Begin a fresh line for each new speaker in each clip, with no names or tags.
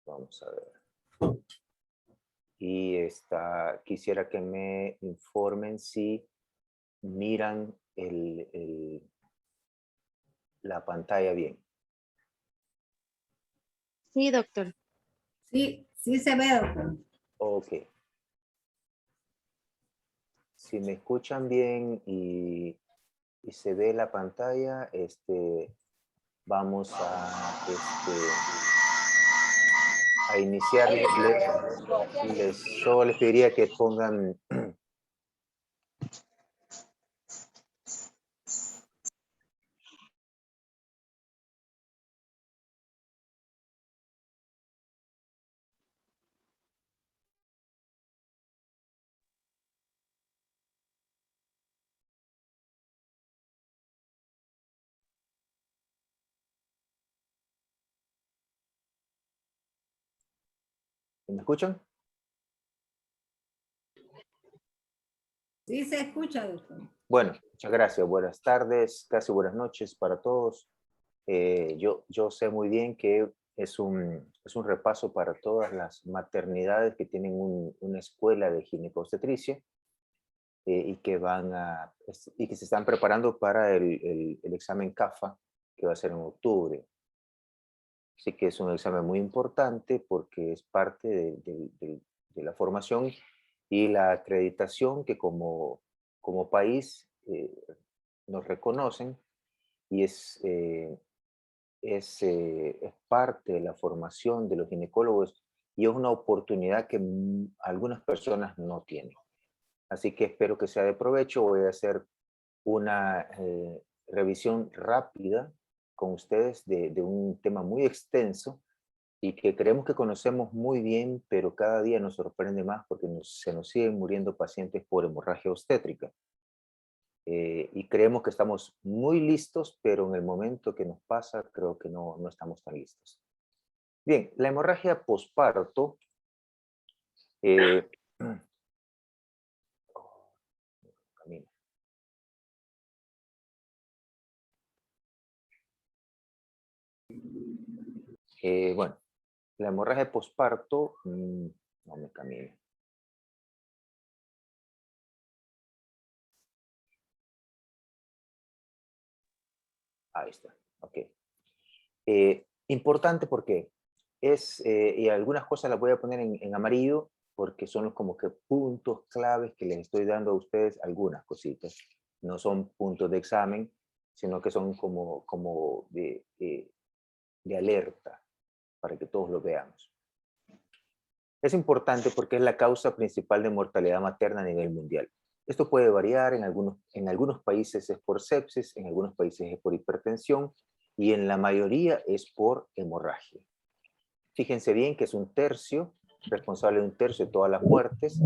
Vamos a ver. Y quisiera que me informen si miran la pantalla bien.
Sí, doctor.
Sí, sí se ve, doctor.
Ok. Si me escuchan bien y se ve la pantalla, vamos a iniciar. Solo les pediría que pongan ¿me escuchan?
Sí se escucha, doctor.
Bueno, muchas gracias. Buenas tardes, casi buenas noches para todos. Yo sé muy bien que es un repaso para todas las maternidades que tienen una escuela de ginecobstetricia y que se están preparando para el examen CAFA, que va a ser en octubre. Así que es un examen muy importante porque es parte de la formación y la acreditación que como país nos reconocen, y es parte de la formación de los ginecólogos y es una oportunidad que algunas personas no tienen. Así que espero que sea de provecho. Voy a hacer una revisión rápida con ustedes de un tema muy extenso y que creemos que conocemos muy bien, pero cada día nos sorprende más porque se nos siguen muriendo pacientes por hemorragia obstétrica. Y creemos que estamos muy listos, pero en el momento que nos pasa, creo que no estamos tan listos. Bien, la hemorragia posparto. Bueno, la hemorragia posparto, no me camine. Ahí está, ok. Importante porque y algunas cosas las voy a poner en amarillo porque son como que puntos claves que les estoy dando a ustedes, algunas cositas. No son puntos de examen, sino que son como de alerta para que todos lo veamos. Es importante porque es la causa principal de mortalidad materna a nivel mundial. Esto puede variar, en algunos países es por sepsis, en algunos países es por hipertensión y en la mayoría es por hemorragia. Fíjense bien que es responsable de un tercio de todas las muertes,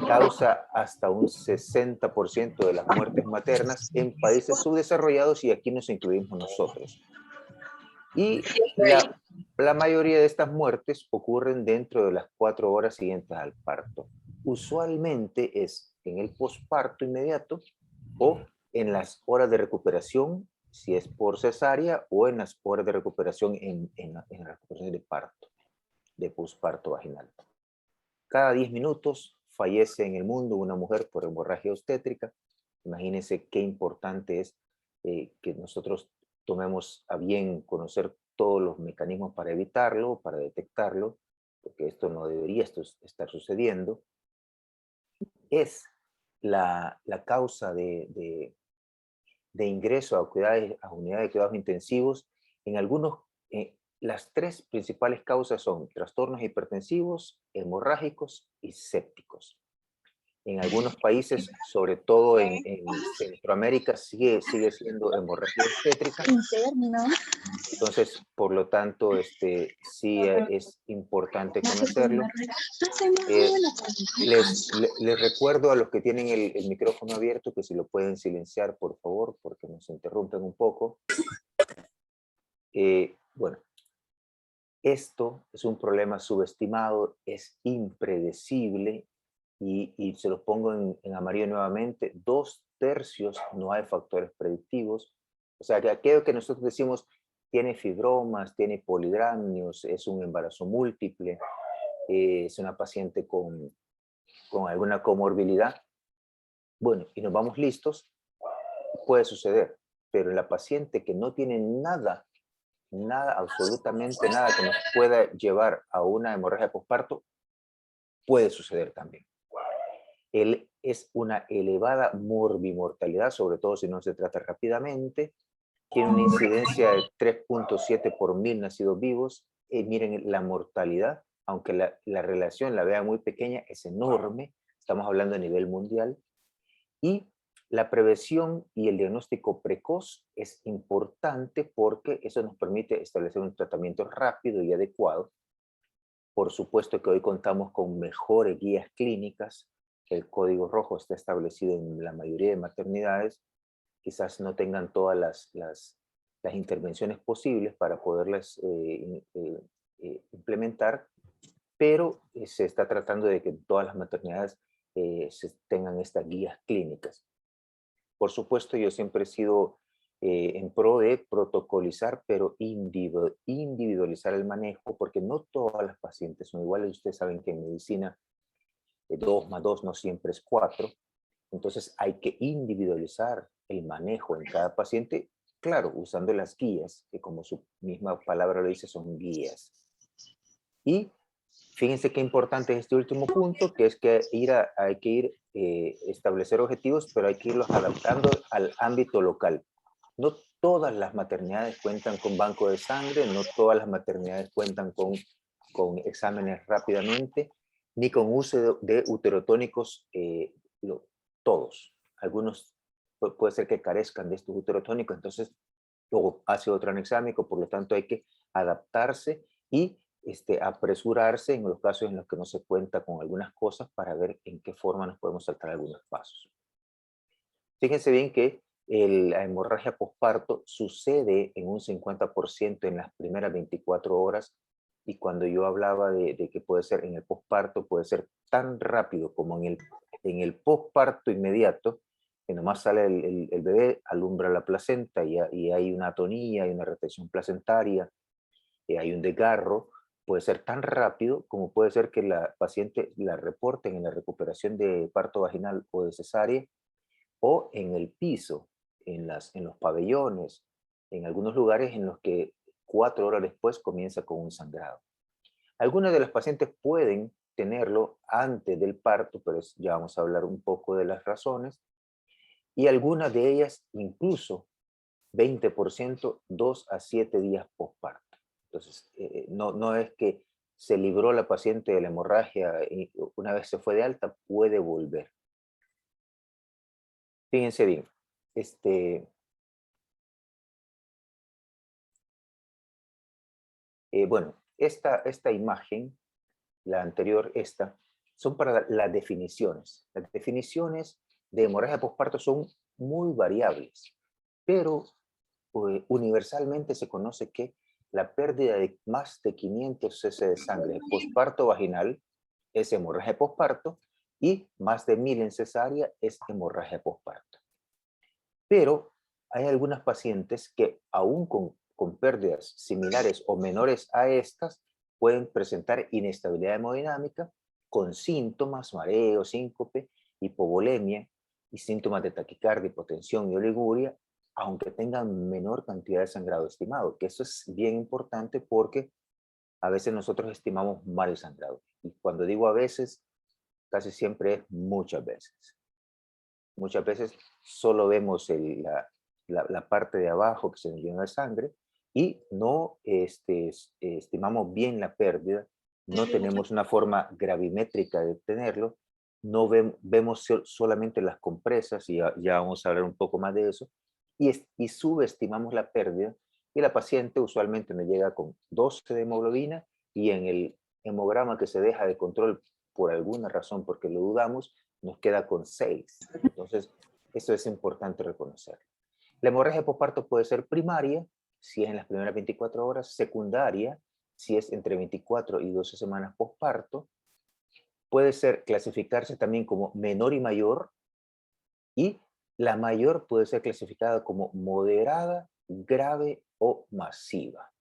causa hasta un 60% de las muertes maternas en países subdesarrollados y aquí nos incluimos nosotros. Y la mayoría de estas muertes ocurren dentro de las 4 horas siguientes al parto. Usualmente es en el posparto inmediato o en las horas de recuperación, si es por cesárea, o en las horas de recuperación en la recuperación de parto, de posparto vaginal. Cada 10 minutos fallece en el mundo una mujer por hemorragia obstétrica. Imagínense qué importante es que nosotros tomemos a bien conocer todos los mecanismos para evitarlo, para detectarlo, porque esto no debería estar sucediendo. Es la causa de ingreso a unidades de cuidados intensivos. Las 3 principales causas son trastornos hipertensivos, hemorrágicos y sépticos. En algunos países, sobre todo en Centroamérica, sigue siendo hemorragia obstétrica. Entonces, por lo tanto, sí es importante conocerlo. Les recuerdo a los que tienen el micrófono abierto que si lo pueden silenciar, por favor, porque nos interrumpen un poco. Bueno, esto es un problema subestimado, es impredecible y se los pongo en amarillo nuevamente. 2 2/3 no hay factores predictivos. O sea, que aquello que nosotros decimos tiene fibromas, tiene polidramnios, es un embarazo múltiple, es una paciente con alguna comorbilidad. Bueno, y nos vamos listos, puede suceder, pero en la paciente que no tiene nada, absolutamente nada que nos pueda llevar a una hemorragia posparto, puede suceder también. Es una elevada morbimortalidad, sobre todo si no se trata rápidamente. Tiene una incidencia de 3.7 por 1000 nacidos vivos. Miren, la mortalidad, aunque la relación la vea muy pequeña, es enorme. Estamos hablando a nivel mundial. Y la prevención y el diagnóstico precoz es importante porque eso nos permite establecer un tratamiento rápido y adecuado. Por supuesto que hoy contamos con mejores guías clínicas. El código rojo está establecido en la mayoría de maternidades. Quizás no tengan todas las intervenciones posibles para poderlas implementar, pero se está tratando de que todas las maternidades tengan estas guías clínicas. Por supuesto, yo siempre he sido en pro de protocolizar, pero individualizar el manejo, porque no todas las pacientes son iguales. Ustedes saben que en medicina 2 más 2 no siempre es 4. Entonces hay que individualizar el manejo en cada paciente, claro, usando las guías, que como su misma palabra lo dice, son guías. Y fíjense qué importante es este último punto, que es que hay que establecer objetivos, pero hay que irlos adaptando al ámbito local. No todas las maternidades cuentan con banco de sangre, no todas las maternidades cuentan con exámenes rápidamente, ni con uso de uterotónicos todos. Algunos puede ser que carezcan de estos uterotónicos, entonces luego hace otro anexámico, por lo tanto hay que adaptarse y apresurarse en los casos en los que no se cuenta con algunas cosas para ver en qué forma nos podemos saltar algunos pasos. Fíjense bien que la hemorragia posparto sucede en un 50% en las primeras 24 horas, y cuando yo hablaba de que puede ser en el posparto, puede ser tan rápido como en el posparto inmediato, que nomás sale el bebé, alumbra la placenta y hay una atonía, hay una retención placentaria, hay un desgarro. Puede ser tan rápido como puede ser que la paciente la reporten en la recuperación de parto vaginal o de cesárea, o en el piso, en los pabellones, en algunos lugares en los que 4 horas después comienza con un sangrado. Algunas de las pacientes pueden tenerlo antes del parto, pero ya vamos a hablar un poco de las razones, y algunas de ellas incluso 20%, 2 a 7 días postparto. Entonces, no es que se libró la paciente de la hemorragia y una vez se fue de alta, puede volver. Fíjense bien, bueno, esta imagen, la anterior, son para las definiciones. Las definiciones de hemorragia postparto son muy variables, pero universalmente se conoce que la pérdida de más de 500 cc de sangre postparto vaginal es hemorragia postparto, y más de 1000 en cesárea es hemorragia postparto. Pero hay algunas pacientes que aún con pérdidas similares o menores a estas pueden presentar inestabilidad hemodinámica con síntomas, mareo, síncope, hipovolemia y síntomas de taquicardia, hipotensión y oliguria, aunque tengan menor cantidad de sangrado estimado, que eso es bien importante porque a veces nosotros estimamos mal el sangrado. Y cuando digo a veces, casi siempre es muchas veces. Muchas veces solo vemos la parte de abajo que se nos llena de sangre y no estimamos bien la pérdida, no tenemos una forma gravimétrica de tenerlo, no vemos solamente las compresas, y ya vamos a hablar un poco más de eso, y subestimamos la pérdida, y la paciente usualmente nos llega con 12 de hemoglobina, y en el hemograma que se deja de control por alguna razón, porque lo dudamos, nos queda con 6. Entonces, eso es importante reconocer. La hemorragia posparto puede ser primaria, si es en las primeras 24 horas, secundaria, si es entre 24 y 12 semanas posparto, puede clasificarse también como menor y mayor, y La mayor puede ser clasificada como moderada, grave o masiva.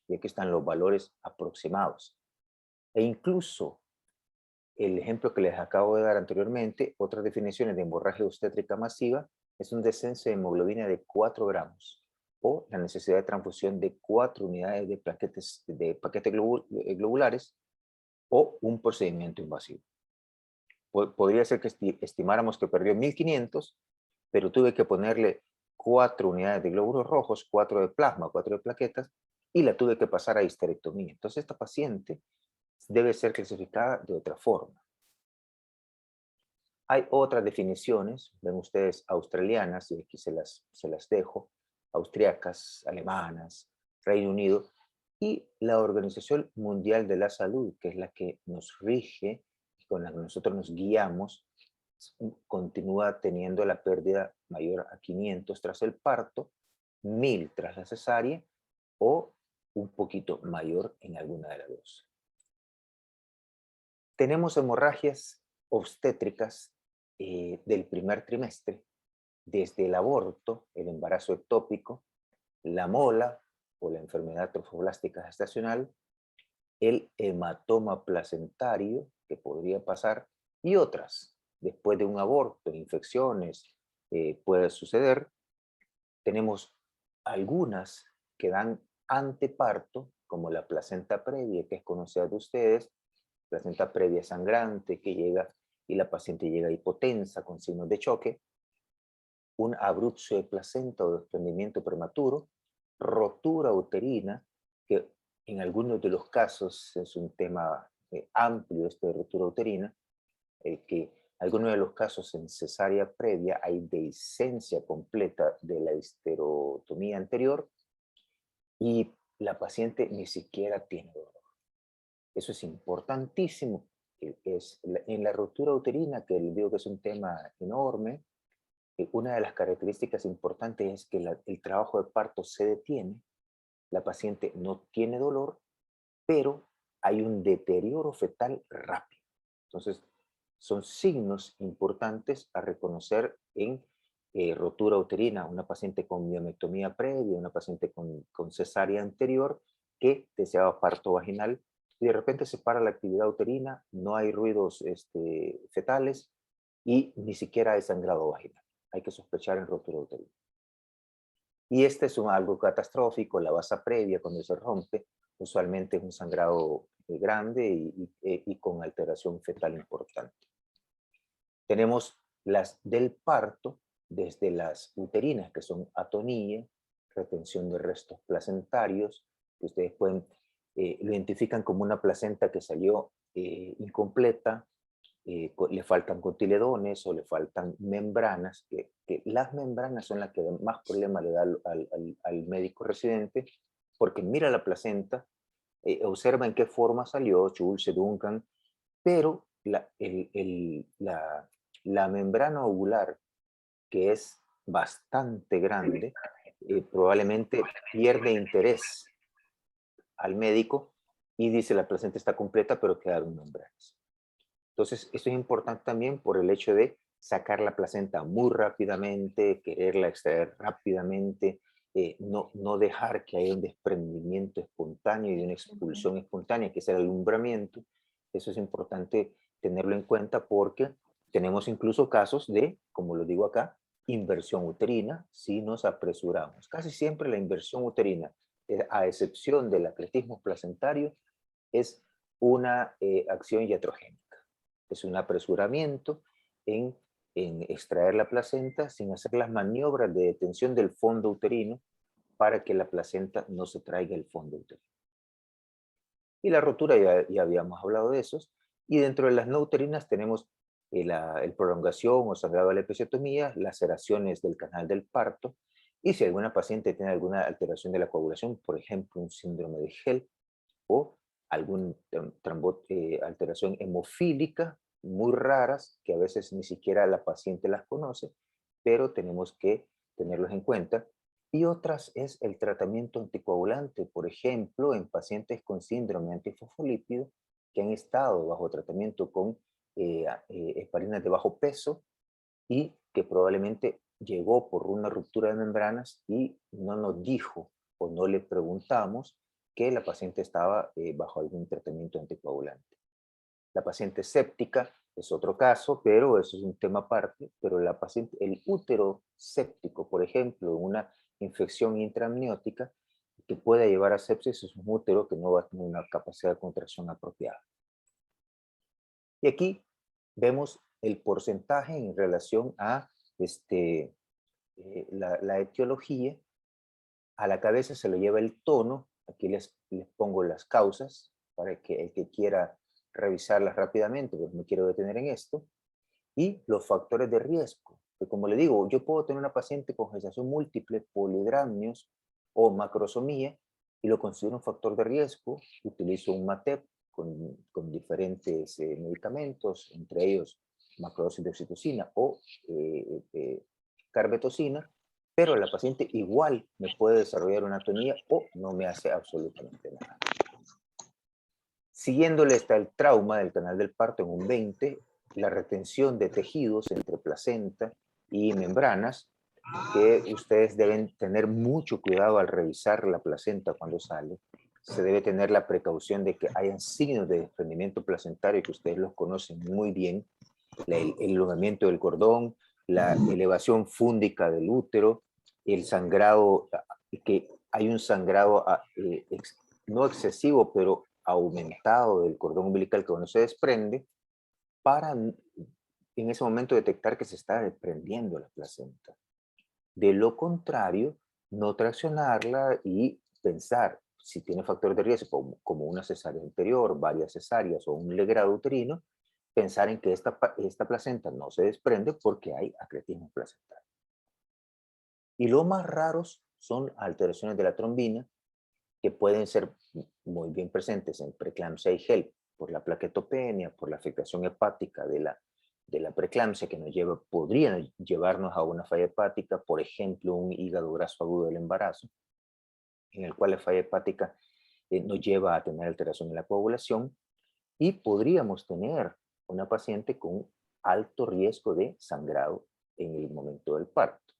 Y aquí están los valores aproximados. E incluso el ejemplo que les acabo de dar anteriormente, otras definiciones de hemorragia obstétrica masiva, es un descenso de hemoglobina de 4 gramos o la necesidad de transfusión de 4 unidades de paquetes globulares o un procedimiento invasivo. Podría ser que estimáramos que perdió 1500, pero tuve que ponerle 4 unidades de glóbulos rojos, 4 de plasma, 4 de plaquetas, y la tuve que pasar a histerectomía. Entonces esta paciente debe ser clasificada de otra forma. Hay otras definiciones, ven ustedes, australianas, y aquí se las dejo, austriacas, alemanas, Reino Unido, y la Organización Mundial de la Salud, que es la que nos rige, con la que nosotros nos guiamos, continúa teniendo la pérdida mayor a 500 tras el parto, 1000 tras la cesárea, o un poquito mayor en alguna de las dos. Tenemos hemorragias obstétricas del primer trimestre, desde el aborto, el embarazo ectópico, la mola o la enfermedad trofoblástica gestacional, el hematoma placentario, que podría pasar, y otras. Después de un aborto, infecciones, puede suceder. Tenemos algunas que dan anteparto, como la placenta previa, que es conocida de ustedes, placenta previa sangrante que llega y la paciente llega hipotensa con signos de choque, un abrupto de placenta o desprendimiento prematuro, rotura uterina, que en algunos de los casos es un tema amplio este de rotura uterina, que algunos de los casos en cesárea previa hay dehiscencia completa de la histerotomía anterior y la paciente ni siquiera tiene dolor. Eso es importantísimo. En la ruptura uterina, que les digo que es un tema enorme, una de las características importantes es que el trabajo de parto se detiene, la paciente no tiene dolor, pero hay un deterioro fetal rápido. Entonces, son signos importantes a reconocer en rotura uterina, una paciente con miomettomía previa, una paciente con cesárea anterior que deseaba parto vaginal y de repente se para la actividad uterina, no hay ruidos fetales y ni siquiera hay sangrado vaginal. Hay que sospechar en rotura uterina. Y este es algo catastrófico, la vasa previa cuando se rompe, usualmente es un sangrado grande y con alteración fetal importante. Tenemos las del parto, desde las uterinas, que son atonía, retención de restos placentarios, que ustedes lo identifican como una placenta que salió incompleta, le faltan cotiledones o le faltan membranas, que las membranas son las que más problema le da al médico residente, porque mira la placenta, observa en qué forma salió, Schulze, Duncan, pero la membrana ovular, que es bastante grande, probablemente pierde interés al médico y dice la placenta está completa, pero quedaron membranas. Entonces, esto es importante también por el hecho de sacar la placenta muy rápidamente, quererla extraer rápidamente, no dejar que haya un desprendimiento espontáneo y una expulsión espontánea, que es el alumbramiento. Eso es importante tenerlo en cuenta porque tenemos incluso casos de, como lo digo acá, inversión uterina si nos apresuramos. Casi siempre la inversión uterina, a excepción del atletismo placentario, es una acción iatrogénica. Es un apresuramiento en extraer la placenta sin hacer las maniobras de detención del fondo uterino para que la placenta no se traiga el fondo uterino. Y la rotura, ya habíamos hablado de esos. Y dentro de las no uterinas tenemos el prolongación o sangrado de la episiotomía, laceraciones del canal del parto, y si alguna paciente tiene alguna alteración de la coagulación, por ejemplo, un síndrome de Hell o alguna alteración hemofílica, muy raras, que a veces ni siquiera la paciente las conoce, pero tenemos que tenerlos en cuenta. Y otras es el tratamiento anticoagulante, por ejemplo, en pacientes con síndrome antifosfolípido que han estado bajo tratamiento con heparinas de bajo peso y que probablemente llegó por una ruptura de membranas y no nos dijo o no le preguntamos que la paciente estaba bajo algún tratamiento anticoagulante. La paciente séptica es otro caso, pero eso es un tema aparte, pero la paciente, el útero séptico, por ejemplo, una infección intraamniótica que pueda llevar a sepsis, es un útero que no va a tener una capacidad de contracción apropiada. Y aquí vemos el porcentaje en relación a la etiología. A la cabeza se lo lleva el tono. Aquí les pongo las causas para que el que quiera revisarlas rápidamente, pues me quiero detener en esto. Y los factores de riesgo, que como le digo, yo puedo tener una paciente con gestación múltiple, polidramnios o macrosomía, y lo considero un factor de riesgo. Utilizo un MATEP con diferentes medicamentos, entre ellos macrodosis de oxitocina o carbetocina, pero la paciente igual me puede desarrollar una atonía o no me hace absolutamente nada. Siguiéndole está el trauma del canal del parto en un 20, la retención de tejidos entre placenta y membranas, que ustedes deben tener mucho cuidado al revisar la placenta cuando sale. Se debe tener la precaución de que hayan signos de desprendimiento placentario que ustedes los conocen muy bien, el elongamiento del cordón, la elevación fúndica del útero, el sangrado, que hay un sangrado no excesivo, pero aumentado del cordón umbilical que uno se desprende, para en ese momento detectar que se está desprendiendo la placenta. De lo contrario, no traccionarla y pensar si tiene factor de riesgo como una cesárea anterior, varias cesáreas o un legrado uterino, pensar en que esta placenta no se desprende porque hay acretismo placental. Y lo más raros son alteraciones de la trombina, que pueden ser muy bien presentes en preeclampsia y HELP por la plaquetopenia, por la afectación hepática de la preeclampsia que podrían llevarnos a una falla hepática, por ejemplo, un hígado graso agudo del embarazo, en el cual la falla hepática nos lleva a tener alteración en la coagulación, y podríamos tener una paciente con alto riesgo de sangrado en el momento del parto.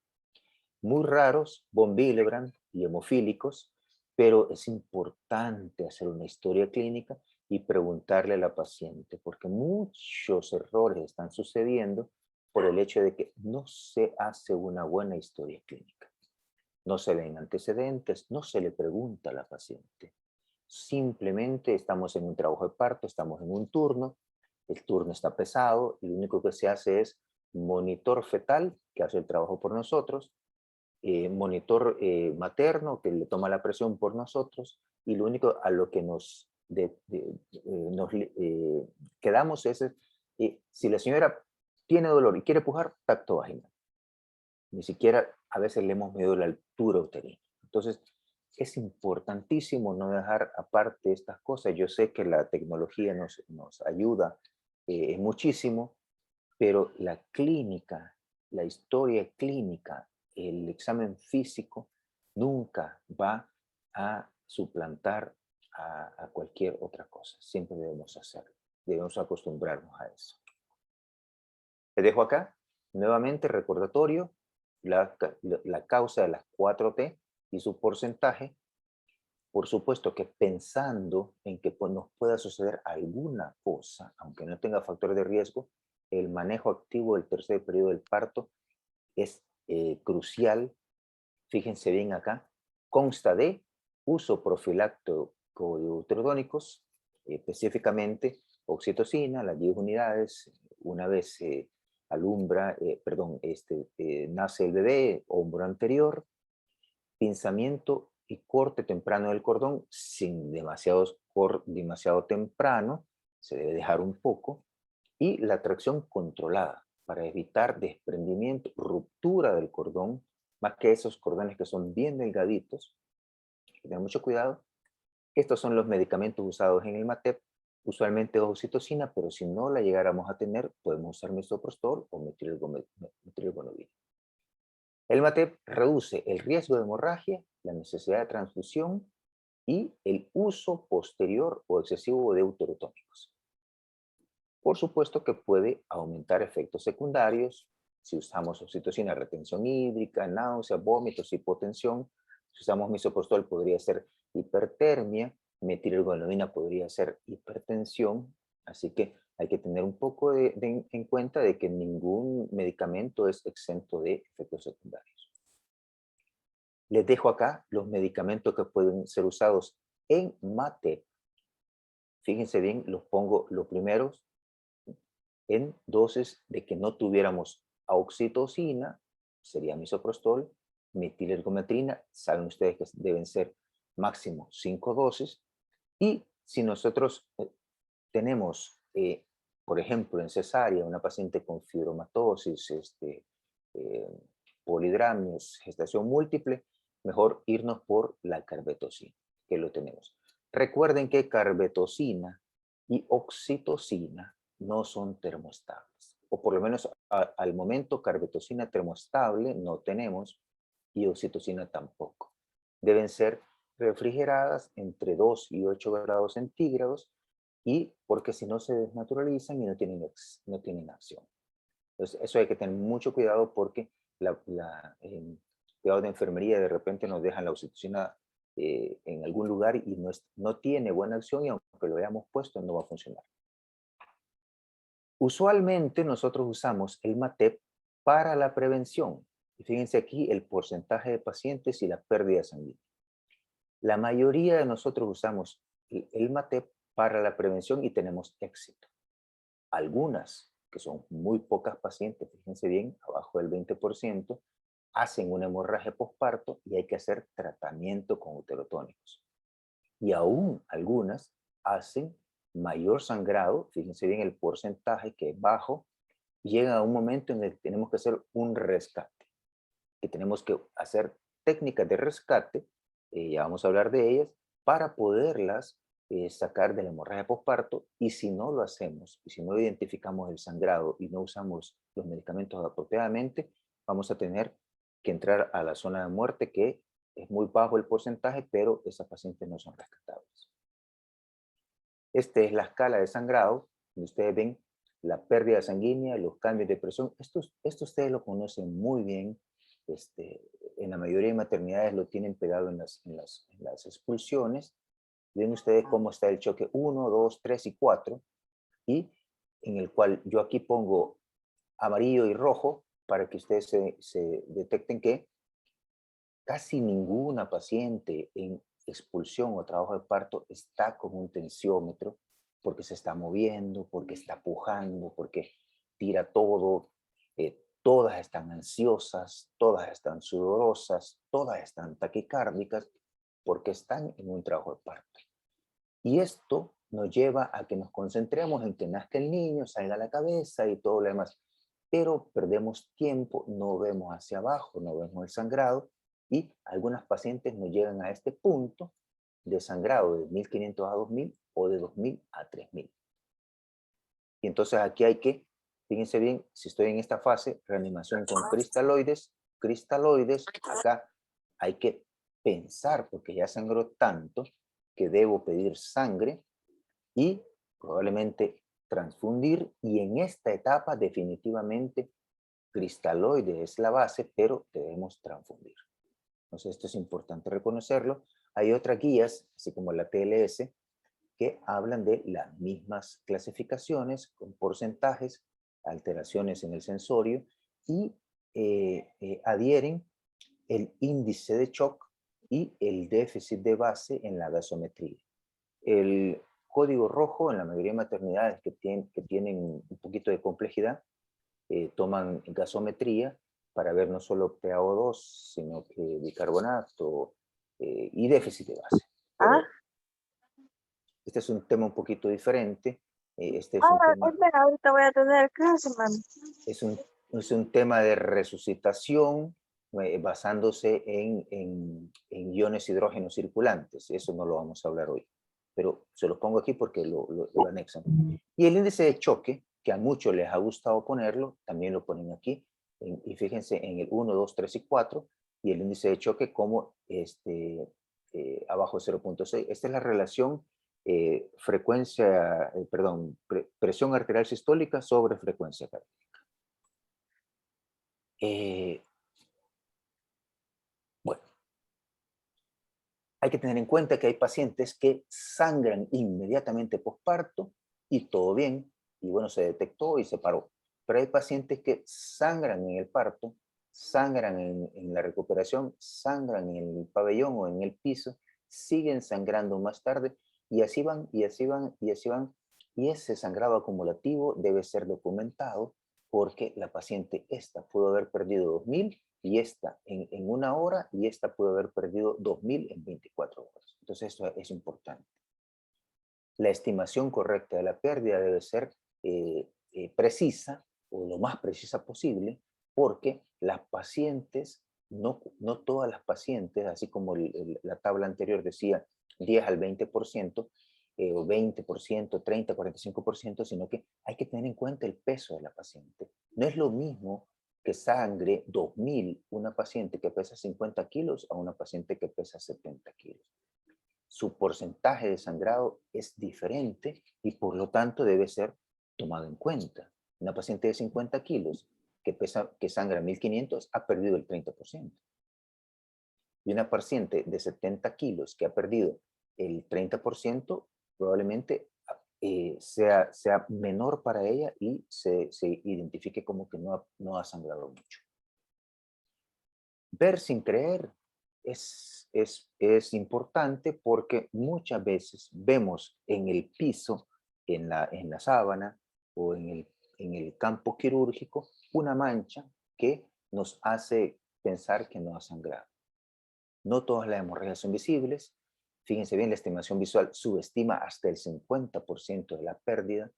Muy raros, von Willebrand y hemofílicos, pero es importante hacer una historia clínica y preguntarle a la paciente, porque muchos errores están sucediendo por el hecho de que no se hace una buena historia clínica. No se ven antecedentes, no se le pregunta a la paciente. Simplemente estamos en un trabajo de parto, estamos en un turno, el turno está pesado y lo único que se hace es monitor fetal, que hace el trabajo por nosotros, monitor materno que le toma la presión por nosotros, y lo único a lo que nos quedamos es si la señora tiene dolor y quiere pujar, tacto vaginal. Ni siquiera a veces le hemos medido la altura uterina. Entonces, es importantísimo no dejar aparte estas cosas. Yo sé que la tecnología nos ayuda muchísimo, pero la clínica, la historia clínica, el examen físico, nunca va a suplantar a cualquier otra cosa. Siempre debemos hacerlo. Debemos acostumbrarnos a eso. Te dejo acá, nuevamente recordatorio, la causa de las 4T y su porcentaje. Por supuesto que pensando en que nos pueda suceder alguna cosa, aunque no tenga factores de riesgo, el manejo activo del tercer periodo del parto es crucial. Fíjense bien acá, consta de uso profiláctico de uterodónicos, específicamente oxitocina, las 10 unidades, una vez nace el bebé, hombro anterior, pinzamiento y corte temprano del cordón, sin demasiado temprano, se debe dejar un poco, y la tracción controlada para evitar desprendimiento, ruptura del cordón, más que esos cordones que son bien delgaditos. Tengan mucho cuidado. Estos son los medicamentos usados en el MATEP, usualmente oxitocina, pero si no la llegáramos a tener, podemos usar misoprostol o metilgonovir. El MATEP reduce el riesgo de hemorragia, la necesidad de transfusión y el uso posterior o excesivo de uterotónicos. Por supuesto que puede aumentar efectos secundarios, Si usamos oxitocina, retención hídrica, náuseas, vómitos, hipotensión. Si usamos misoprostol, podría ser hipertermia. Metilergotamina podría ser hipertensión. Así que hay que tener un poco en cuenta de que ningún medicamento es exento de efectos secundarios. Les dejo acá los medicamentos que pueden ser usados en MATEP. Fíjense bien, los pongo los primeros en dosis de que no tuviéramos oxitocina, sería misoprostol, metilergometrina, saben ustedes que deben ser máximo 5 dosis, y si nosotros tenemos, por ejemplo, en cesárea, una paciente con fibromatosis, polidramios, gestación múltiple, mejor irnos por la carbetocina, que lo tenemos. Recuerden que carbetocina y oxitocina no son termoestables, o por lo menos al momento carbetocina termoestable no tenemos y oxitocina tampoco. Deben ser refrigeradas entre 2 y 8 grados centígrados, y porque si no se desnaturalizan y no tienen acción. Entonces, eso hay que tener mucho cuidado porque cuidado de enfermería de repente nos dejan la oxitocina en algún lugar y no tiene buena acción, y aunque lo hayamos puesto no va a funcionar. Usualmente nosotros usamos el MATEP para la prevención. Y fíjense aquí el porcentaje de pacientes y la pérdida sanguínea. La mayoría de nosotros usamos el MATEP para la prevención y tenemos éxito. Algunas, que son muy pocas pacientes, fíjense bien, abajo del 20%, hacen una hemorragia posparto y hay que hacer tratamiento con uterotónicos. Y aún algunas hacen mayor sangrado, fíjense bien el porcentaje que es bajo, llega a un momento en el que tenemos que hacer un rescate, que tenemos que hacer técnicas de rescate, ya vamos a hablar de ellas, para poderlas sacar de la hemorragia posparto, y si no lo hacemos, y si no identificamos el sangrado y no usamos los medicamentos apropiadamente, vamos a tener que entrar a la zona de muerte, que es muy bajo el porcentaje, pero esas pacientes no son rescatables. Esta es la escala de sangrado, donde ustedes ven la pérdida sanguínea, los cambios de presión. Esto ustedes lo conocen muy bien. En la mayoría de maternidades lo tienen pegado en las expulsiones. Ven ustedes cómo está el choque 1, 2, 3 y 4, y en el cual yo aquí pongo amarillo y rojo para que ustedes se detecten que casi ninguna paciente en expulsión o trabajo de parto está con un tensiómetro, porque se está moviendo, porque está pujando, porque tira todo. Todas están ansiosas, todas están sudorosas, todas están taquicárdicas, porque están en un trabajo de parto. Y esto nos lleva a que nos concentremos en que nazca el niño, salga la cabeza y todo lo demás. Pero perdemos tiempo, no vemos hacia abajo, no vemos el sangrado, y algunas pacientes nos llegan a este punto de sangrado de 1500 a 2000 o de 2000 a 3000. Y entonces aquí hay que, fíjense bien, si estoy en esta fase, reanimación con cristaloides, acá hay que pensar, porque ya sangró tanto, que debo pedir sangre y probablemente transfundir, y en esta etapa definitivamente cristaloide es la base, pero debemos transfundir. Entonces esto es importante reconocerlo. Hay otras guías, así como la TLS, que hablan de las mismas clasificaciones con porcentajes, alteraciones en el sensorio, y adhieren el índice de shock y el déficit de base en la gasometría. El código rojo en la mayoría de maternidades que tienen un poquito de complejidad, toman gasometría para ver no solo PaO2, sino que bicarbonato y déficit de base. Pero este es un tema un poquito diferente. Este es un tema,
espera, ahorita voy a tener clase, mami.
es un tema de resucitación basándose en iones hidrógeno circulantes. Eso no lo vamos a hablar hoy, pero se los pongo aquí porque lo anexan. Y el índice de choque, que a muchos les ha gustado ponerlo, también lo ponen aquí. Y fíjense en el 1, 2, 3 y 4, y el índice de choque como abajo de 0.6. Esta es la relación presión arterial sistólica sobre frecuencia cardíaca. Bueno, hay que tener en cuenta que hay pacientes que sangran inmediatamente posparto y todo bien, y bueno, se detectó y se paró. Pero hay pacientes que sangran en el parto, sangran en la recuperación, sangran en el pabellón o en el piso, siguen sangrando más tarde y así van, y así van, y así van. Y ese sangrado acumulativo debe ser documentado porque la paciente esta pudo haber perdido 2000 y esta en 1 hora y esta pudo haber perdido 2000 en 24 horas. Entonces esto es importante. La estimación correcta de la pérdida debe ser precisa o lo más precisa posible porque las pacientes, no todas las pacientes, así como la tabla anterior decía 10 al 20%, o 20%, 30, 45%, sino que hay que tener en cuenta el peso de la paciente. No es lo mismo que sangre 2000 una paciente que pesa 50 kilos a una paciente que pesa 70 kilos. Su porcentaje de sangrado es diferente y por lo tanto debe ser tomado en cuenta. Una paciente de 50 kilos que sangra 1500 ha perdido el 30%. Y una paciente de 70 kilos que ha perdido el 30% probablemente sea menor para ella y se identifique como que no ha sangrado mucho. Ver sin creer es importante porque muchas veces vemos en el piso, en la sábana o en el campo quirúrgico una mancha que nos hace pensar que no ha sangrado. No todas las hemorragias son visibles. Fíjense bien, la estimación visual subestima hasta el 50% de la pérdida.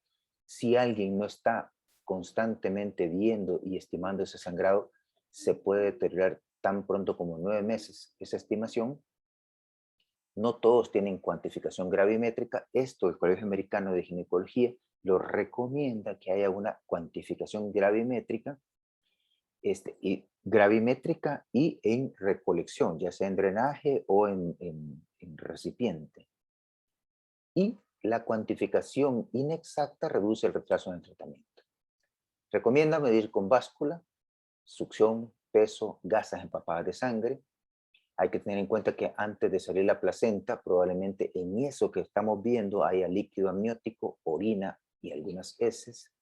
Si alguien no está constantemente viendo y estimando ese sangrado, se puede deteriorar tan pronto como 9 meses esa estimación. No todos tienen cuantificación gravimétrica. Esto el Colegio Americano de Ginecología lo recomienda que haya una cuantificación gravimétrica y gravimétrica y en recolección, ya sea en drenaje o en recipiente. Y la cuantificación inexacta reduce el retraso en el tratamiento. Recomienda medir con báscula, succión, peso, gasas empapadas de sangre. Hay que tener en cuenta que antes de salir la placenta, probablemente en eso que estamos viendo haya líquido amniótico, orina y algunas heces.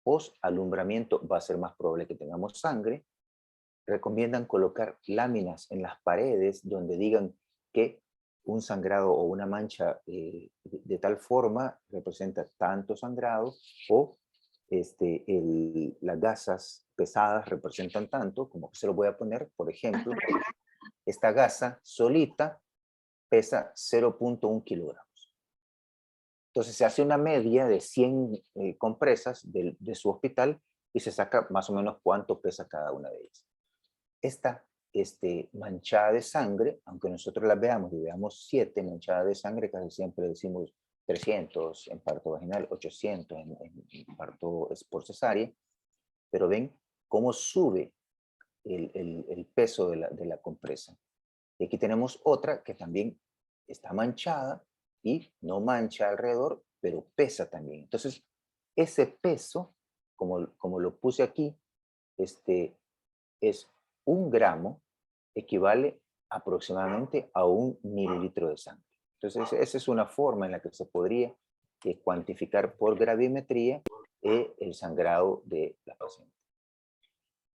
Post alumbramiento va a ser más probable que tengamos sangre. Recomiendan colocar láminas en las paredes donde digan que un sangrado o una mancha de tal forma representa tanto sangrado o las gasas pesadas representan tanto, como que se lo voy a poner, por ejemplo, esta gasa solita pesa 0.1 kilogramos. Entonces se hace una media de 100 compresas de su hospital y se saca más o menos cuánto pesa cada una de ellas. Esta manchada de sangre, aunque nosotros la veamos y veamos 7 manchadas de sangre, casi siempre decimos 300 en parto vaginal, 800 en parto por cesárea, pero ven cómo sube el peso de la compresa. Y aquí tenemos otra que también está manchada y no mancha alrededor, pero pesa también. Entonces, ese peso, como lo puse aquí, es 1 gramo, equivale aproximadamente a 1 mililitro de sangre. Entonces, esa es una forma en la que se podría cuantificar por gravimetría el sangrado de la paciente.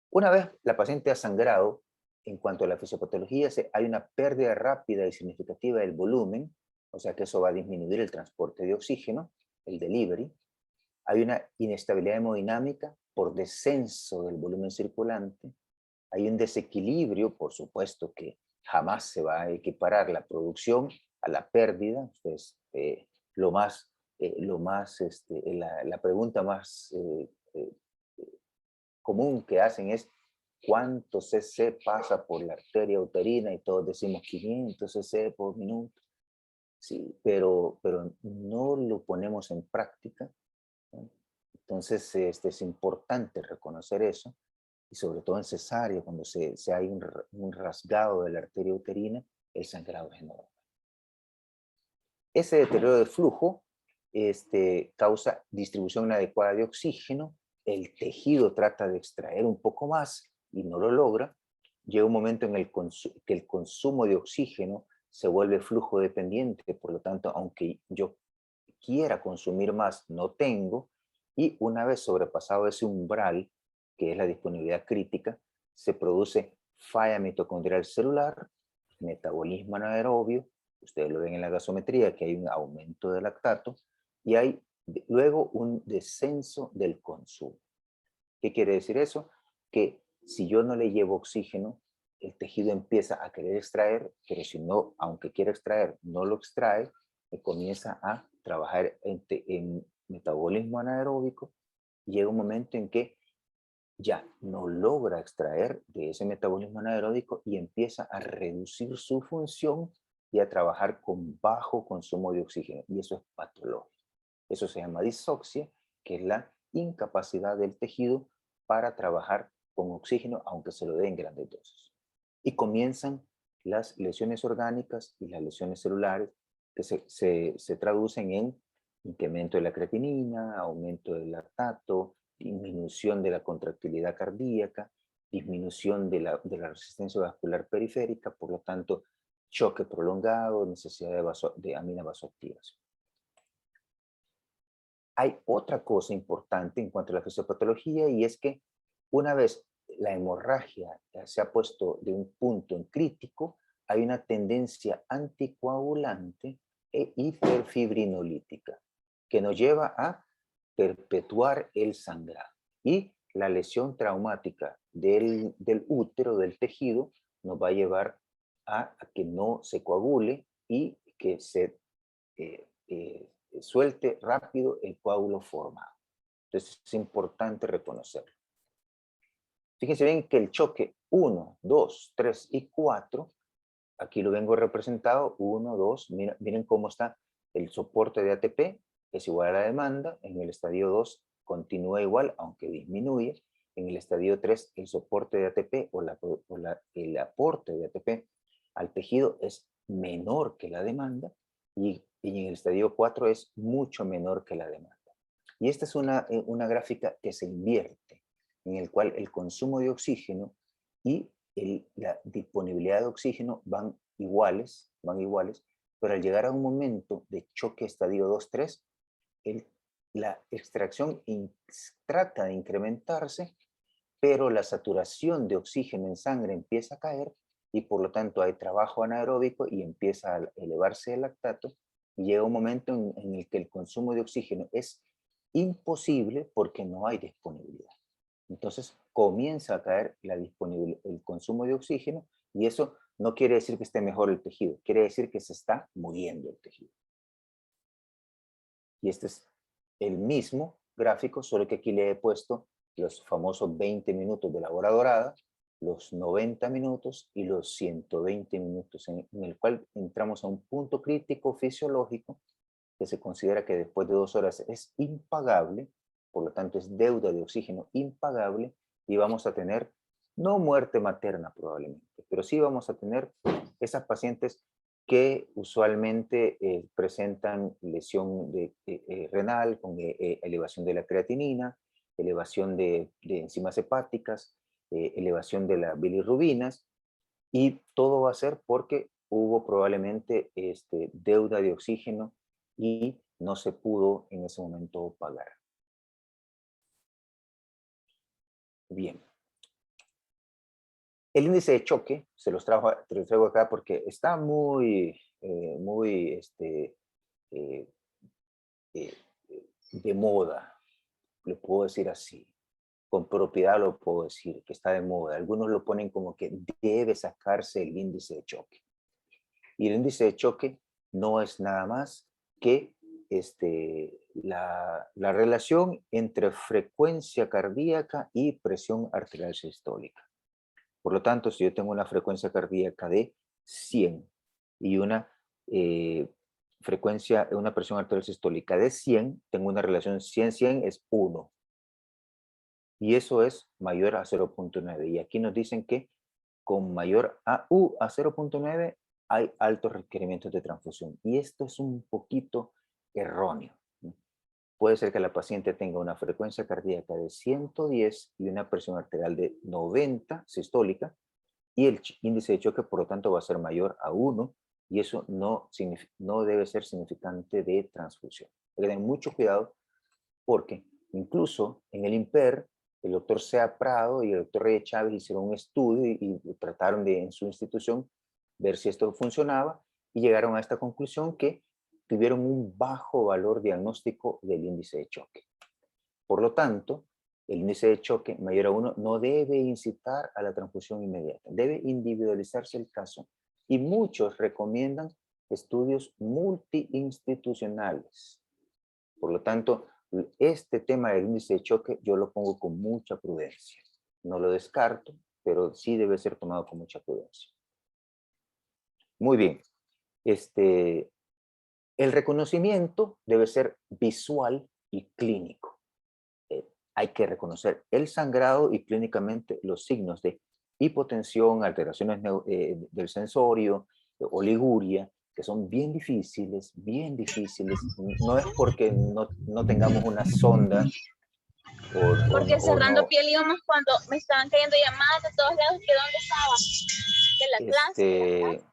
Una vez la paciente ha sangrado, en cuanto a la fisiopatología, hay una pérdida rápida y significativa del volumen, o sea que eso va a disminuir el transporte de oxígeno, el delivery. Hay una inestabilidad hemodinámica por descenso del volumen circulante. Hay un desequilibrio, por supuesto que jamás se va a equiparar la producción a la pérdida. Entonces, la pregunta más común que hacen es ¿cuánto cc pasa por la arteria uterina? Y todos decimos 500 cc por minuto. Sí, pero no lo ponemos en práctica, ¿no? Entonces, es importante reconocer eso, y sobre todo en cesárea, cuando se hay un rasgado de la arteria uterina, el sangrado es enorme. Ese deterioro de flujo causa distribución inadecuada de oxígeno, el tejido trata de extraer un poco más y no lo logra, llega un momento en el que el consumo de oxígeno se vuelve flujo dependiente, por lo tanto, aunque yo quiera consumir más, no tengo, y una vez sobrepasado ese umbral, que es la disponibilidad crítica, se produce falla mitocondrial celular, metabolismo anaerobio, ustedes lo ven en la gasometría, que hay un aumento de lactato, y hay luego un descenso del consumo. ¿Qué quiere decir eso? Que si yo no le llevo oxígeno, el tejido empieza a querer extraer, pero si no, aunque quiera extraer, no lo extrae, y comienza a trabajar en metabolismo anaeróbico, y llega un momento en que ya no logra extraer de ese metabolismo anaeróbico y empieza a reducir su función y a trabajar con bajo consumo de oxígeno. Y eso es patológico. Eso se llama disoxia, que es la incapacidad del tejido para trabajar con oxígeno, aunque se lo dé en grandes dosis. Y comienzan las lesiones orgánicas y las lesiones celulares que se traducen en incremento de la creatinina, aumento del lactato, disminución de la contractilidad cardíaca, disminución de la resistencia vascular periférica, por lo tanto, choque prolongado, necesidad de aminas vasoactivas. Hay otra cosa importante en cuanto a la fisiopatología, y es que una vez la hemorragia se ha puesto de un punto en crítico, hay una tendencia anticoagulante e hiperfibrinolítica que nos lleva a perpetuar el sangrado. Y la lesión traumática del útero, del tejido, nos va a llevar a que no se coagule y que se suelte rápido el coágulo formado. Entonces es importante reconocerlo. Fíjense bien que el choque 1, 2, 3 y 4, aquí lo vengo representado, 1, 2, miren cómo está el soporte de ATP, es igual a la demanda, en el estadio 2 continúa igual, aunque disminuye, en el estadio 3 el soporte de ATP el aporte de ATP al tejido es menor que la demanda, y en el estadio 4 es mucho menor que la demanda. Y esta es una gráfica que se invierte, en el cual el consumo de oxígeno y la disponibilidad de oxígeno van iguales, pero al llegar a un momento de choque estadio 2-3, la extracción trata de incrementarse, pero la saturación de oxígeno en sangre empieza a caer y por lo tanto hay trabajo anaeróbico y empieza a elevarse el lactato, y llega un momento en el que el consumo de oxígeno es imposible porque no hay disponibilidad. Entonces comienza a caer el consumo de oxígeno, y eso no quiere decir que esté mejor el tejido, quiere decir que se está muriendo el tejido. Y este es el mismo gráfico, solo que aquí le he puesto los famosos 20 minutos de la hora dorada, los 90 minutos y los 120 minutos, en el cual entramos a un punto crítico fisiológico que se considera que después de 2 horas es impagable, por lo tanto es deuda de oxígeno impagable, y vamos a tener, no muerte materna probablemente, pero sí vamos a tener esas pacientes que usualmente presentan lesión renal con elevación de la creatinina, elevación de enzimas hepáticas, elevación de las bilirrubinas, y todo va a ser porque hubo probablemente deuda de oxígeno y no se pudo en ese momento pagar. Bien. El índice de choque, te lo traigo acá porque está muy de moda, lo puedo decir así. Con propiedad lo puedo decir, que está de moda. Algunos lo ponen como que debe sacarse el índice de choque. Y el índice de choque no es nada más que la relación entre frecuencia cardíaca y presión arterial sistólica. Por lo tanto, si yo tengo una frecuencia cardíaca de 100 y una presión arterial sistólica de 100, tengo una relación 100-100 es 1. Y eso es mayor a 0.9. Y aquí nos dicen que con mayor a 0.9 hay altos requerimientos de transfusión. Y esto es un poquito erróneo. puede ser que la paciente tenga una frecuencia cardíaca de 110 y una presión arterial de 90 sistólica, y el índice de choque, por lo tanto, va a ser mayor a 1, y eso no debe ser significante de transfusión. Hay que tener mucho cuidado porque incluso en el IMPER, el doctor Sea Prado y el doctor Reyes Chávez hicieron un estudio y trataron de, en su institución, ver si esto funcionaba, y llegaron a esta conclusión que tuvieron un bajo valor diagnóstico del índice de choque. Por lo tanto, el índice de choque mayor a 1 no debe incitar a la transfusión inmediata. Debe individualizarse el caso. Y muchos recomiendan estudios multiinstitucionales. Por lo tanto, este tema del índice de choque yo lo pongo con mucha prudencia. No lo descarto, pero sí debe ser tomado con mucha prudencia. Muy bien. El reconocimiento debe ser visual y clínico. Hay que reconocer el sangrado y clínicamente los signos de hipotensión, alteraciones del sensorio, oliguria, que son bien difíciles, bien difíciles. No es porque no tengamos una sonda
Porque
o
cerrando
no.
piel íbamos cuando me estaban cayendo llamadas de todos lados que dónde estaba, de la clase,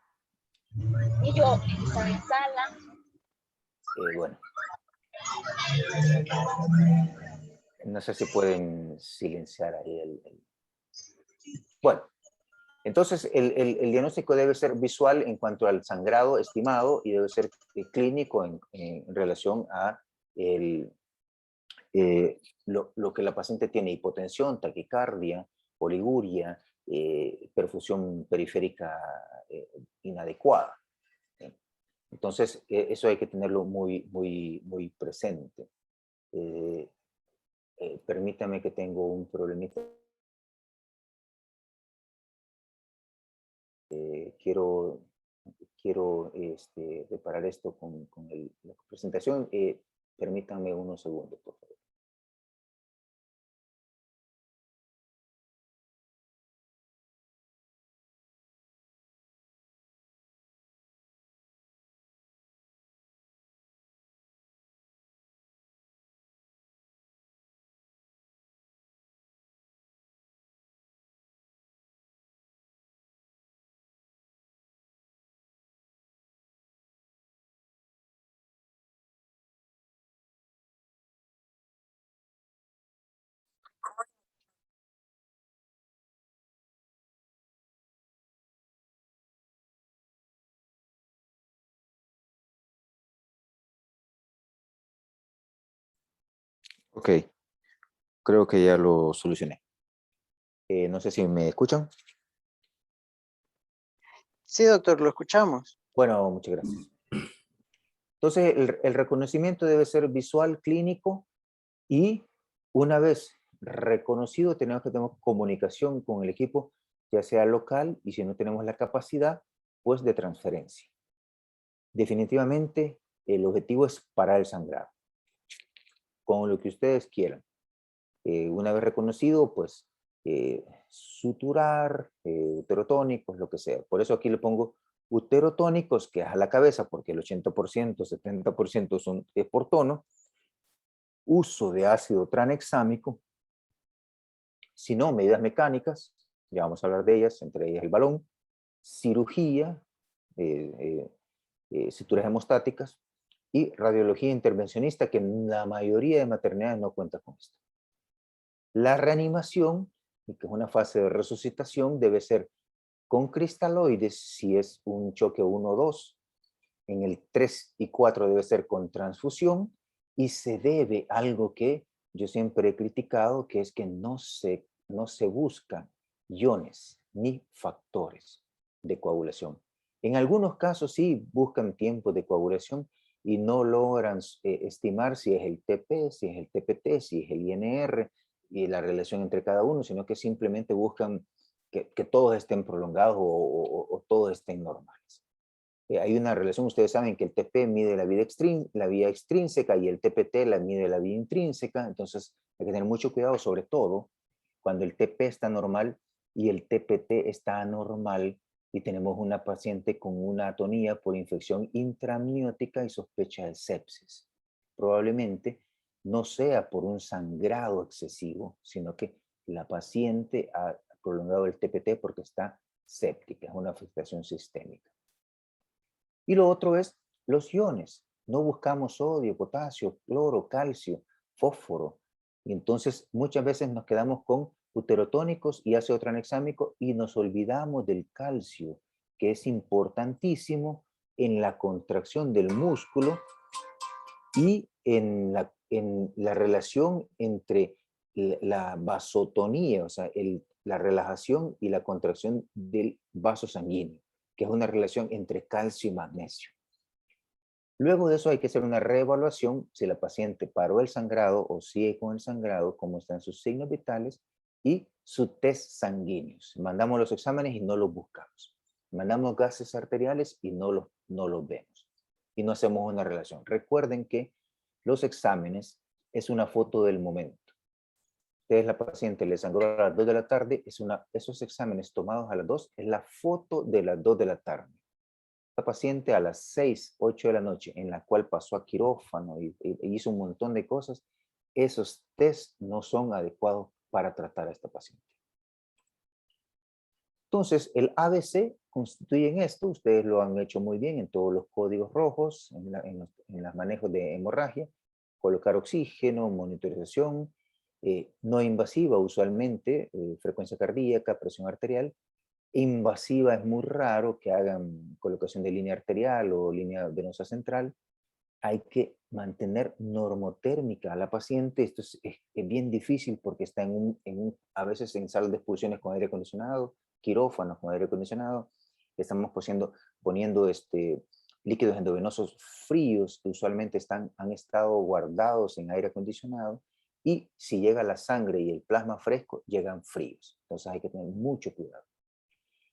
y yo estaba en sala.
Bueno, no sé si pueden silenciar ahí Bueno, entonces el diagnóstico debe ser visual en cuanto al sangrado estimado y debe ser clínico en relación a lo que la paciente tiene: hipotensión, taquicardia, oliguria, perfusión periférica inadecuada. Entonces, eso hay que tenerlo muy, muy, muy presente. Permítame que tengo un problemita. Quiero preparar esto con la presentación. Permítanme unos segundos, por favor. Ok, creo que ya lo solucioné. No sé si me escuchan.
Sí, doctor, lo escuchamos.
Bueno, muchas gracias. Entonces, el reconocimiento debe ser visual, clínico, y una vez reconocido, tenemos que tener comunicación con el equipo, ya sea local, y si no tenemos la capacidad, pues de transferencia. Definitivamente, el objetivo es parar el sangrado, con lo que ustedes quieran. Una vez reconocido, pues, suturar, uterotónicos, lo que sea. Por eso aquí le pongo uterotónicos, que es a la cabeza, porque el 80%, 70% es por tono. Uso de ácido tranexámico, si no, medidas mecánicas, ya vamos a hablar de ellas, entre ellas el balón, cirugía, suturas hemostáticas, y radiología intervencionista, que la mayoría de maternidades no cuenta con esto. La reanimación, que es una fase de resucitación, debe ser con cristaloides si es un choque 1 o 2. En el 3 y 4 debe ser con transfusión, y se debe algo que yo siempre he criticado, que es que no se buscan iones ni factores de coagulación. En algunos casos sí buscan tiempo de coagulación y no logran estimar si es el TP, si es el TPT, si es el INR y la relación entre cada uno, sino que simplemente buscan que todos estén prolongados o todos estén normales. Hay una relación, ustedes saben que el TP mide la vía extrínseca y el TPT la mide la vía intrínseca, entonces hay que tener mucho cuidado, sobre todo cuando el TP está normal y el TPT está anormal y tenemos una paciente con una atonía por infección intramniótica y sospecha de sepsis. Probablemente no sea por un sangrado excesivo, sino que la paciente ha prolongado el TPT porque está séptica, es una afectación sistémica. Y lo otro es los iones. No buscamos sodio, potasio, cloro, calcio, fósforo. Y entonces muchas veces nos quedamos con uterotónicos y ácido tranexámico y nos olvidamos del calcio, que es importantísimo en la contracción del músculo y en la relación entre la vasotonía, o sea, la relajación y la contracción del vaso sanguíneo, que es una relación entre calcio y magnesio. Luego de eso hay que hacer una reevaluación si la paciente paró el sangrado o sigue con el sangrado, cómo están sus signos vitales y su test sanguíneos. Mandamos los exámenes y no los buscamos. Mandamos gases arteriales y no los vemos. Y no hacemos una relación. Recuerden que los exámenes es una foto del momento. Ustedes, la paciente le sangró a las 2 de la tarde, esos exámenes tomados a las 2 es la foto de las 2 de la tarde. La paciente a las 6, 8 de la noche, en la cual pasó a quirófano y hizo un montón de cosas, esos test no son adecuados para tratar a esta paciente. Entonces, el ABC constituye en esto, ustedes lo han hecho muy bien en todos los códigos rojos, en los manejos de hemorragia, colocar oxígeno, monitorización, no invasiva usualmente, frecuencia cardíaca, presión arterial. Invasiva es muy raro que hagan colocación de línea arterial o línea venosa central. Hay que mantener normotérmica a la paciente. Esto es bien difícil porque está a veces en salas de expulsiones con aire acondicionado, quirófanos con aire acondicionado. Estamos poniendo líquidos endovenosos fríos que usualmente han estado guardados en aire acondicionado. Y si llega la sangre y el plasma fresco, llegan fríos. Entonces hay que tener mucho cuidado.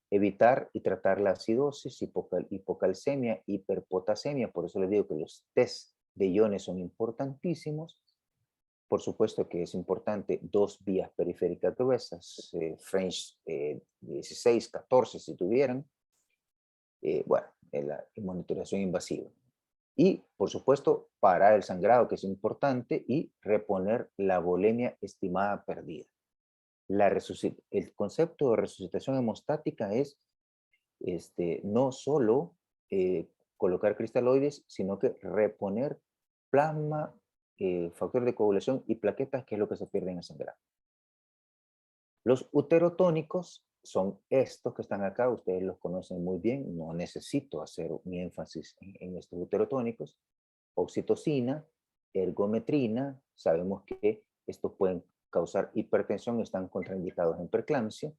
Evitar y tratar la acidosis, hipocalcemia, hiperpotasemia. Por eso les digo que los test de iones son importantísimos. Por supuesto que es importante 2 vías periféricas gruesas, French 16, 14 si tuvieran. Bueno, la monitorización invasiva. Y, por supuesto, parar el sangrado, que es importante, y reponer la volemia estimada perdida. El concepto de resucitación hemostática es no solo colocar cristaloides, sino que reponer plasma, factor de coagulación y plaquetas, que es lo que se pierde en el sangrado. Los uterotónicos son estos que están acá, ustedes los conocen muy bien, no necesito hacer mi énfasis en estos uterotónicos. Oxitocina, ergometrina, sabemos que estos pueden causar hipertensión, están contraindicados en preeclampsia,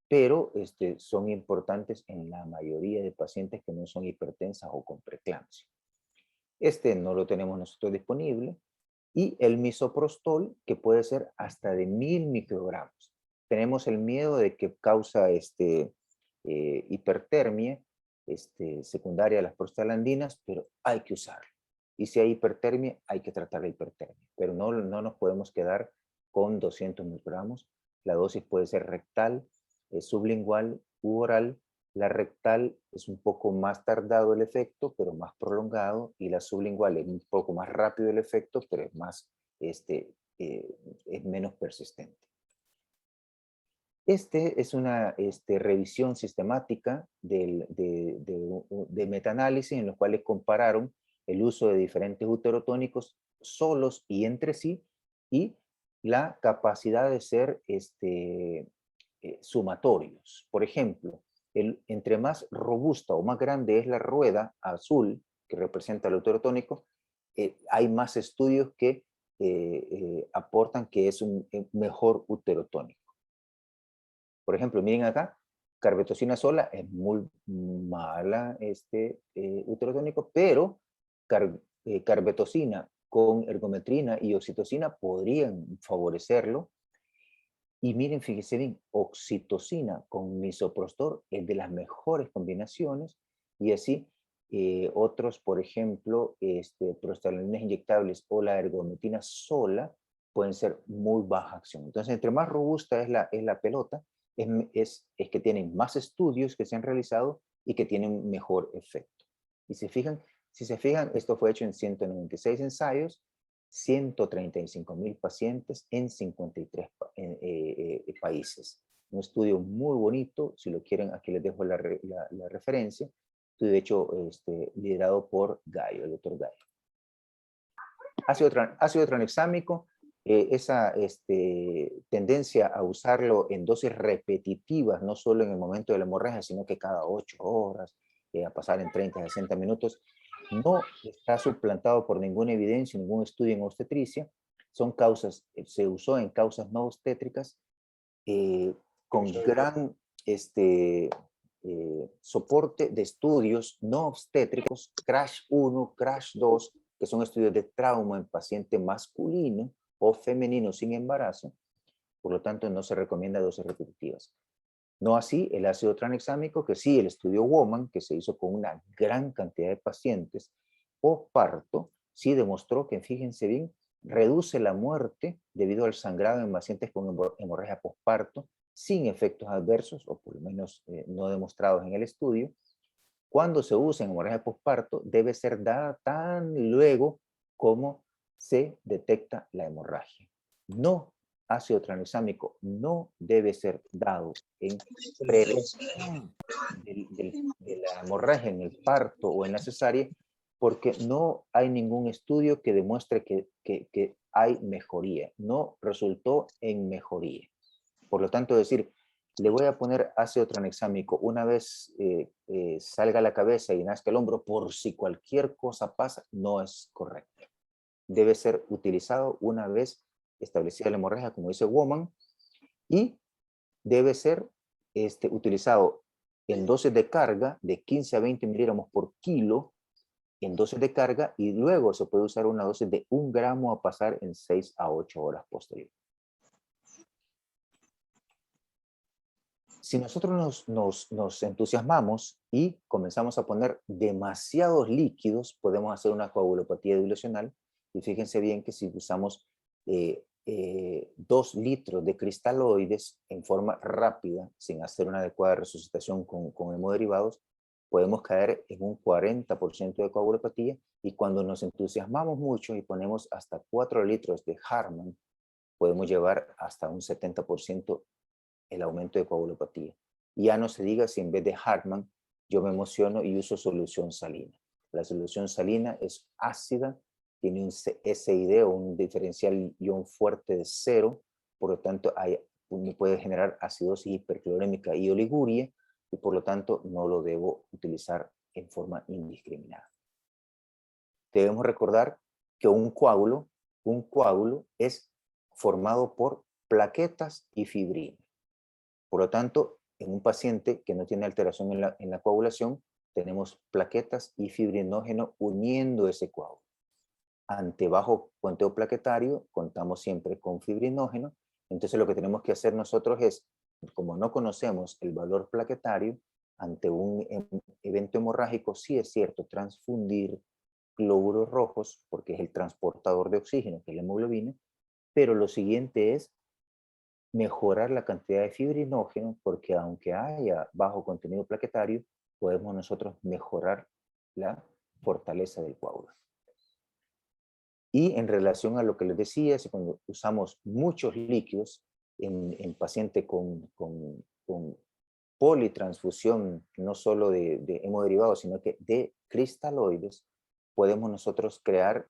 pero son importantes en la mayoría de pacientes que no son hipertensas o con preeclampsia. No lo tenemos nosotros disponible. Y el misoprostol, que puede ser hasta de 1000 microgramos. Tenemos el miedo de que causa hipertermia secundaria a las prostaglandinas, pero hay que usarlo. Y si hay hipertermia, hay que tratar la hipertermia. Pero no nos podemos quedar con 200 microgramos. La dosis puede ser rectal, sublingual u oral. La rectal es un poco más tardado el efecto, pero más prolongado, y la sublingual es un poco más rápido el efecto, pero es más, es menos persistente. Es una revisión sistemática de metaanálisis en los cuales compararon el uso de diferentes uterotónicos solos y entre sí, y la capacidad de ser sumatorios. Por ejemplo, entre más robusta o más grande es la rueda azul que representa el uterotónico, hay más estudios que aportan que es un mejor uterotónico. Por ejemplo, miren acá, carbetocina sola es muy mala uterotónico, pero carbetocina con ergometrina y oxitocina podrían favorecerlo. Y miren, fíjense bien, oxitocina con misoprostol es de las mejores combinaciones, y así otros, por ejemplo, prostaglandinas inyectables o la ergometrina sola pueden ser muy baja acción. Entonces, entre más robusta es la pelota, es que tienen más estudios que se han realizado y que tienen mejor efecto. Y si se fijan, esto fue hecho en 196 ensayos, 135.000 pacientes en 53 países. Un estudio muy bonito, si lo quieren, aquí les dejo la referencia. De hecho, liderado por Gallo, el doctor Gallo. Ácido tranexámico, esa tendencia a usarlo en dosis repetitivas, no solo en el momento de la hemorragia, sino que cada 8 horas, a pasar en 30 a 60 minutos, no está suplantado por ninguna evidencia, ningún estudio en obstetricia. Son causas, se usó en causas no obstétricas, con gran soporte de estudios no obstétricos, CRASH 1, CRASH 2, que son estudios de trauma en paciente masculino o femenino sin embarazo. Por lo tanto, no se recomienda dosis repetitivas. No así el ácido tranexámico, que sí, el estudio Woman, que se hizo con una gran cantidad de pacientes postparto, sí demostró que, fíjense bien, reduce la muerte debido al sangrado en pacientes con hemorragia postparto, sin efectos adversos, o por lo menos no demostrados en el estudio. Cuando se usa en hemorragia postparto, debe ser dada tan luego como se detecta la hemorragia. No, ácido tranexámico no debe ser dado en prevención de la hemorragia en el parto o en la cesárea, porque no hay ningún estudio que demuestre que hay mejoría. No resultó en mejoría. Por lo tanto, decir, le voy a poner ácido tranexámico una vez salga la cabeza y nazca el hombro, por si cualquier cosa pasa, no es correcto. Debe ser utilizado una vez establecida la hemorragia, como dice Woman, y debe ser utilizado en dosis de carga de 15 a 20 miligramos por kilo, en dosis de carga, y luego se puede usar una dosis de 1 gramo a pasar en 6 a 8 horas posteriores. Si nosotros nos entusiasmamos y comenzamos a poner demasiados líquidos, podemos hacer una coagulopatía dilucional. Y fíjense bien que si usamos 2 litros de cristaloides en forma rápida, sin hacer una adecuada resucitación con hemoderivados, podemos caer en un 40% de coagulopatía. Y cuando nos entusiasmamos mucho y ponemos hasta 4 litros de Hartmann, podemos llevar hasta un 70% el aumento de coagulopatía. Ya no se diga si en vez de Hartmann yo me emociono y uso solución salina. La solución salina es ácida, tiene un SID o un diferencial ion fuerte de 0, por lo tanto puede generar acidosis hiperclorémica y oliguria, y por lo tanto no lo debo utilizar en forma indiscriminada. Debemos recordar que un coágulo es formado por plaquetas y fibrina. Por lo tanto, en un paciente que no tiene alteración en la coagulación, tenemos plaquetas y fibrinógeno uniendo ese coágulo. Ante bajo conteo plaquetario, contamos siempre con fibrinógeno. Entonces lo que tenemos que hacer nosotros es, como no conocemos el valor plaquetario, ante un evento hemorrágico, sí es cierto, transfundir glóbulos rojos, porque es el transportador de oxígeno, que es la hemoglobina, pero lo siguiente es mejorar la cantidad de fibrinógeno, porque aunque haya bajo contenido plaquetario, podemos nosotros mejorar la fortaleza del coágulo. Y en relación a lo que les decía, si cuando usamos muchos líquidos en paciente con politransfusión, no solo de hemoderivados, sino que de cristaloides, podemos nosotros crear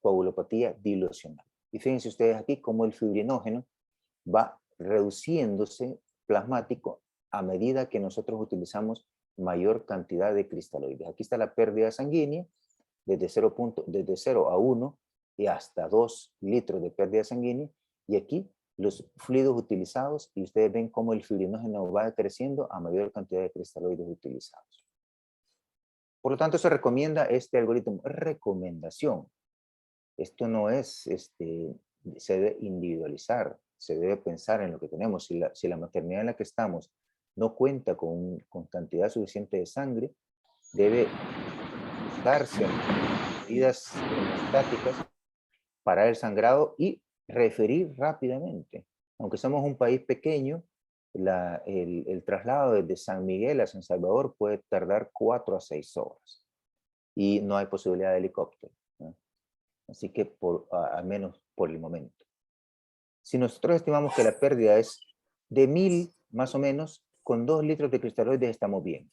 coagulopatía dilucional. Y fíjense ustedes aquí cómo el fibrinógeno va reduciéndose plasmático a medida que nosotros utilizamos mayor cantidad de cristaloides. Aquí está la pérdida sanguínea, desde 0 a 1 y hasta 2 litros de pérdida sanguínea, y aquí los fluidos utilizados, y ustedes ven cómo el fibrinógeno va creciendo a mayor cantidad de cristaloides utilizados. Por lo tanto, se recomienda este algoritmo, recomendación. Esto no es, se debe individualizar, se debe pensar en lo que tenemos. Si la maternidad en la que estamos no cuenta con cantidad suficiente de sangre, debe darse medidas hemostáticas, parar el sangrado y referir rápidamente. Aunque somos un país pequeño, el traslado desde San Miguel a San Salvador puede tardar 4 a 6 horas. Y no hay posibilidad de helicóptero, ¿no? Así que al menos por el momento. Si nosotros estimamos que la pérdida es de 1000 más o menos, con 2 litros de cristaloides estamos bien.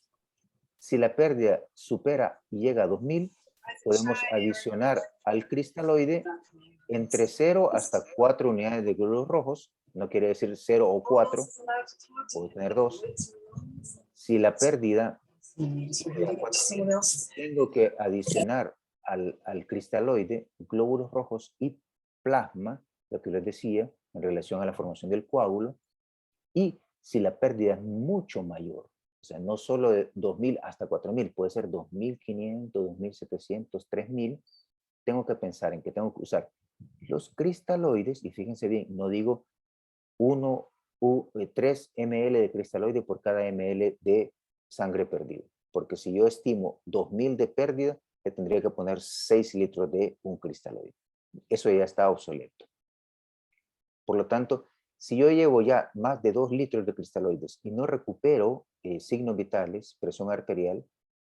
Si la pérdida supera y llega a 2000, podemos adicionar al cristaloide entre 0 hasta 4 unidades de glóbulos rojos. No quiere decir 0 o 4, puedo tener 2. Si la pérdida supera 4000, tengo que adicionar al cristaloide glóbulos rojos y plasma, lo que les decía, en relación a la formación del coágulo. Y si la pérdida es mucho mayor, o sea, no solo de 2000 hasta 4000, puede ser 2500, 2700, 3000, tengo que pensar en que tengo que usar los cristaloides, y fíjense bien, no digo 3 ml de cristaloide por cada ml de sangre perdida, porque si yo estimo 2000 de pérdida, le tendría que poner 6 litros de un cristaloide. Eso ya está obsoleto. Por lo tanto, si yo llevo ya más de 2 litros de cristaloides y no recupero signos vitales, presión arterial,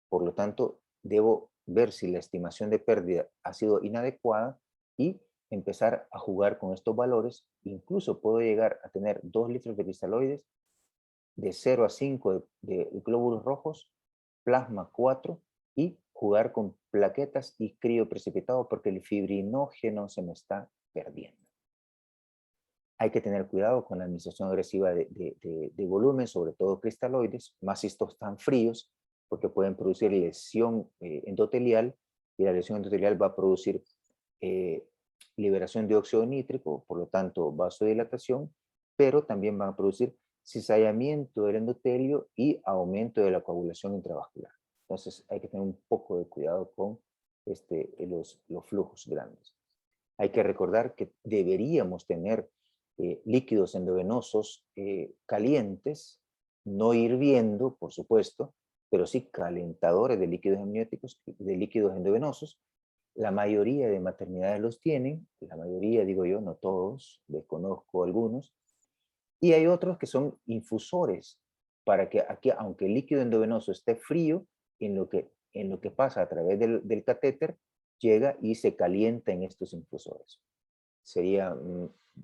por lo tanto, debo ver si la estimación de pérdida ha sido inadecuada y empezar a jugar con estos valores. Incluso puedo llegar a tener 2 litros de cristaloides, de 0 a 5 de glóbulos rojos, plasma 4 y jugar con plaquetas y crioprecipitado porque el fibrinógeno se me está perdiendo. Hay que tener cuidado con la administración agresiva de volumen, sobre todo cristaloides, más si estos están fríos, porque pueden producir lesión endotelial, y la lesión endotelial va a producir liberación de óxido nítrico, por lo tanto vasodilatación, pero también van a producir cizallamiento del endotelio y aumento de la coagulación intravascular. Entonces hay que tener un poco de cuidado con los flujos grandes. Hay que recordar que deberíamos tener líquidos endovenosos calientes, no hirviendo, por supuesto, pero sí calentadores de líquidos amnióticos, de líquidos endovenosos. La mayoría de maternidades los tienen, la mayoría digo yo, no todos, desconozco algunos, y hay otros que son infusores, para que aquí, aunque el líquido endovenoso esté frío, en lo que pasa a través del catéter, llega y se calienta en estos infusores. Sería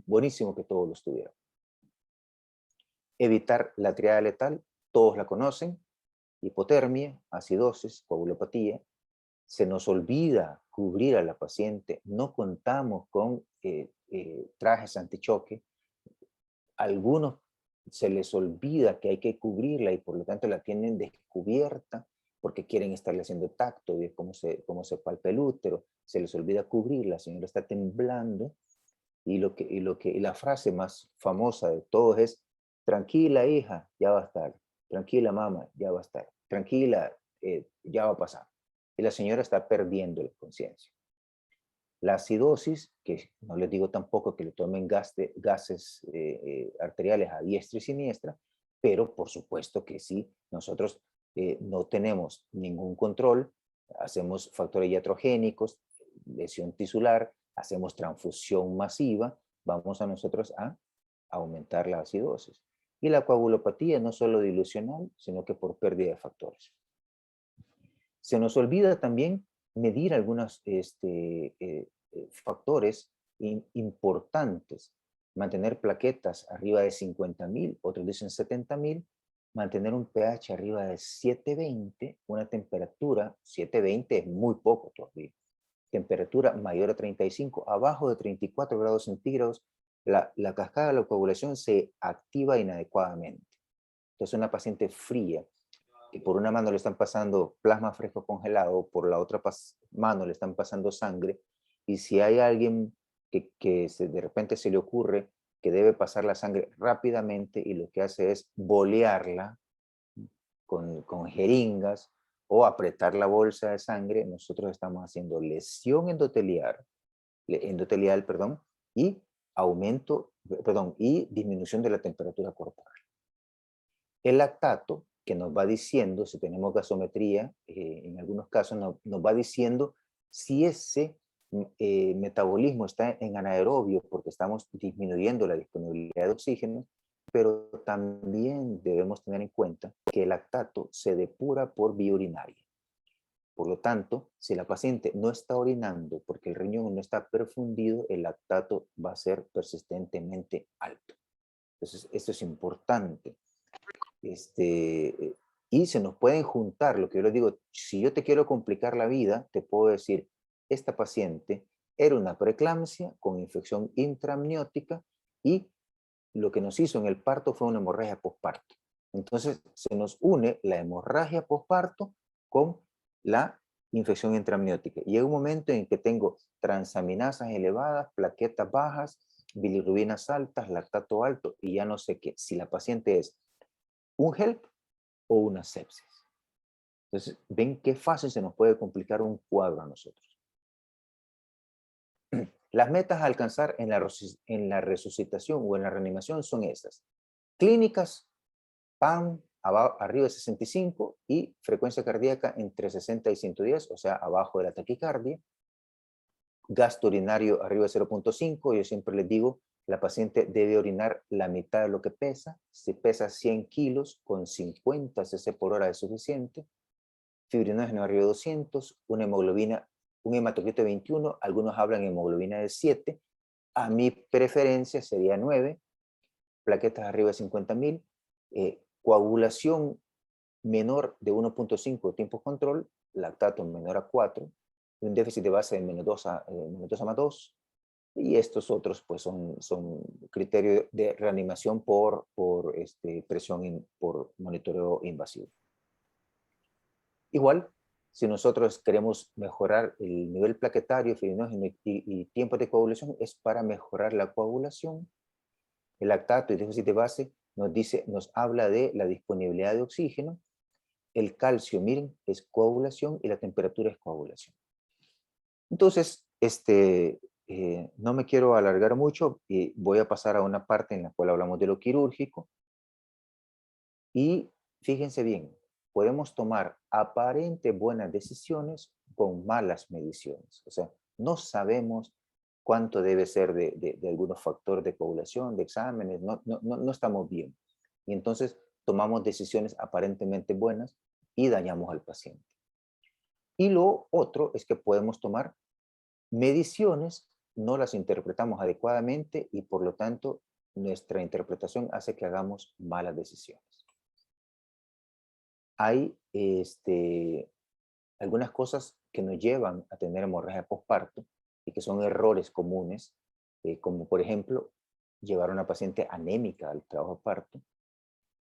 buenísimo que todos los tuvieran. Evitar la triada letal, todos la conocen: hipotermia, acidosis, coagulopatía. Se nos olvida cubrir a la paciente, no contamos con trajes antichoque. Algunos se les olvida que hay que cubrirla y por lo tanto la tienen descubierta porque quieren estarle haciendo tacto, ver cómo se palpa el útero. Se les olvida cubrirla, la señora está temblando. Y la frase más famosa de todos es: tranquila hija, ya va a estar, tranquila mamá, ya va a estar, tranquila, ya va a pasar. Y la señora está perdiendo la conciencia. La acidosis, que no les digo tampoco que le tomen gases arteriales a diestra y siniestra, pero por supuesto que sí, nosotros no tenemos ningún control, hacemos factores iatrogénicos, lesión tisular, hacemos transfusión masiva, vamos a nosotros a aumentar la acidosis. Y la coagulopatía no solo dilucional, sino que por pérdida de factores. Se nos olvida también medir algunos factores importantes. Mantener plaquetas arriba de 50.000, otros dicen 70.000, mantener un pH arriba de 720, una temperatura, 720 es muy poco todavía, temperatura mayor a 35, abajo de 34 grados centígrados, la cascada de la coagulación se activa inadecuadamente. Entonces una paciente fría, que por una mano le están pasando plasma fresco congelado, por la otra mano le están pasando sangre, y si hay alguien que de repente se le ocurre que debe pasar la sangre rápidamente y lo que hace es bolearla con jeringas o apretar la bolsa de sangre, nosotros estamos haciendo lesión endotelial, y y disminución de la temperatura corporal. El lactato, que nos va diciendo, si tenemos gasometría, en algunos casos nos va diciendo si ese metabolismo está en anaerobio, porque estamos disminuyendo la disponibilidad de oxígeno, pero también debemos tener en cuenta que el lactato se depura por vía urinaria. Por lo tanto, si la paciente no está orinando porque el riñón no está perfundido, el lactato va a ser persistentemente alto. Entonces, esto es importante. Y se nos pueden juntar, lo que yo les digo, si yo te quiero complicar la vida, te puedo decir, esta paciente era una preeclampsia con infección intraamniótica y lo que nos hizo en el parto fue una hemorragia posparto. Entonces, se nos une la hemorragia posparto con la infección intraamniótica. Y llega un momento en que tengo transaminasas elevadas, plaquetas bajas, bilirrubinas altas, lactato alto, y ya no sé qué, si la paciente es un HELP o una sepsis. Entonces, ven qué fácil se nos puede complicar un cuadro a nosotros. Las metas a alcanzar en la resucitación o en la reanimación son estas. Clínicas, PAM arriba de 65 y frecuencia cardíaca entre 60 y 110, o sea, abajo de la taquicardia. Gasto urinario arriba de 0.5, yo siempre les digo, la paciente debe orinar la mitad de lo que pesa. Si pesa 100 kilos, con 50 cc por hora es suficiente. Fibrinógeno arriba de 200, una hemoglobina, un hematocrito de 21, algunos hablan de hemoglobina de 7. A mi preferencia sería 9. Plaquetas arriba de 50.000. Coagulación menor de 1.5 tiempo control, lactato menor a 4, un déficit de base de menos 2 a más 2, y estos otros pues son criterios de reanimación por presión, por monitoreo invasivo. Igual, si nosotros queremos mejorar el nivel plaquetario, fibrinógeno y tiempo de coagulación, es para mejorar la coagulación. El lactato y déficit de base nos habla de la disponibilidad de oxígeno. El calcio, miren, es coagulación y la temperatura es coagulación. Entonces, no me quiero alargar mucho y voy a pasar a una parte en la cual hablamos de lo quirúrgico. Y fíjense bien, podemos tomar aparente buenas decisiones con malas mediciones. O sea, no sabemos cuánto debe ser de algunos factores de coagulación, de exámenes, no estamos bien. Y entonces tomamos decisiones aparentemente buenas y dañamos al paciente. Y lo otro es que podemos tomar mediciones, no las interpretamos adecuadamente y por lo tanto nuestra interpretación hace que hagamos malas decisiones. Hay algunas cosas que nos llevan a tener hemorragia posparto y que son errores comunes, como por ejemplo, llevar a una paciente anémica al trabajo de parto,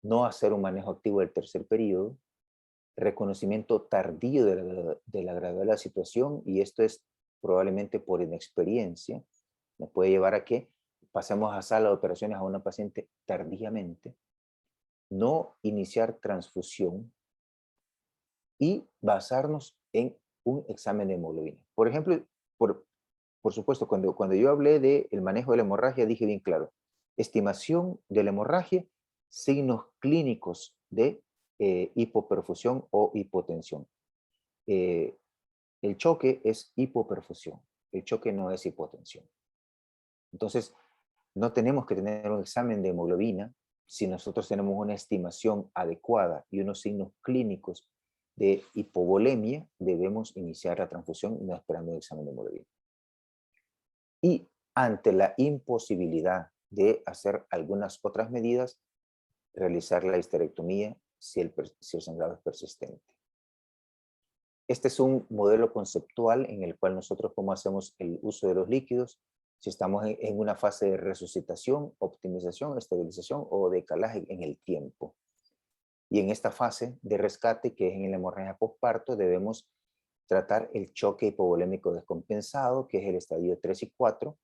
no hacer un manejo activo del tercer periodo, reconocimiento tardío de la gravedad de la situación, y esto es probablemente por inexperiencia, nos puede llevar a que pasemos a sala de operaciones a una paciente tardíamente, no iniciar transfusión y basarnos en un examen de hemoglobina. Por ejemplo, por supuesto, cuando yo hablé del manejo de la hemorragia, dije bien claro, estimación de la hemorragia, signos clínicos de hipoperfusión o hipotensión. El choque es hipoperfusión, el choque no es hipotensión. Entonces, no tenemos que tener un examen de hemoglobina si nosotros tenemos una estimación adecuada y unos signos clínicos de hipovolemia, debemos iniciar la transfusión no esperando el examen de hemoglobina. Y ante la imposibilidad de hacer algunas otras medidas, realizar la histerectomía si el sangrado es persistente. Este es un modelo conceptual en el cual nosotros cómo hacemos el uso de los líquidos, si estamos en una fase de resucitación, optimización, estabilización o decalaje en el tiempo. Y en esta fase de rescate, que es en la hemorragia posparto, debemos tratar el choque hipovolémico descompensado, que es el estadio 3 y 4,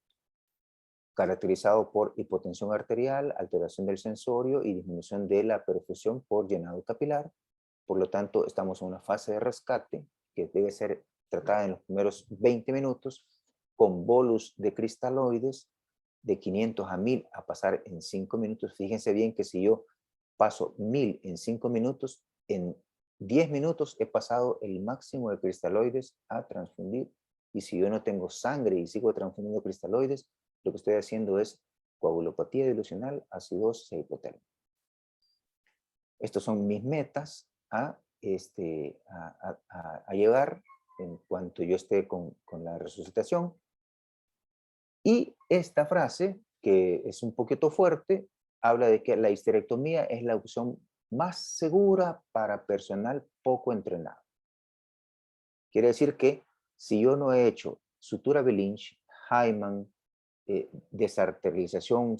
caracterizado por hipotensión arterial, alteración del sensorio y disminución de la perfusión por llenado capilar. Por lo tanto, estamos en una fase de rescate que debe ser tratada en los primeros 20 minutos con bolus de cristaloides de 500 a 1000 a pasar en 5 minutos. Fíjense bien que si yo paso 1000 en 5 minutos, en 10 minutos he pasado el máximo de cristaloides a transfundir. Y si yo no tengo sangre y sigo transfundiendo cristaloides, lo que estoy haciendo es coagulopatía dilucional, acidosis e hipotermia. Estos son mis metas a a llegar en cuanto yo esté con la resucitación. Y esta frase, que es un poquito fuerte, habla de que la histerectomía es la opción más segura para personal poco entrenado. Quiere decir que si yo no he hecho sutura Belinch, Hyman, desarterialización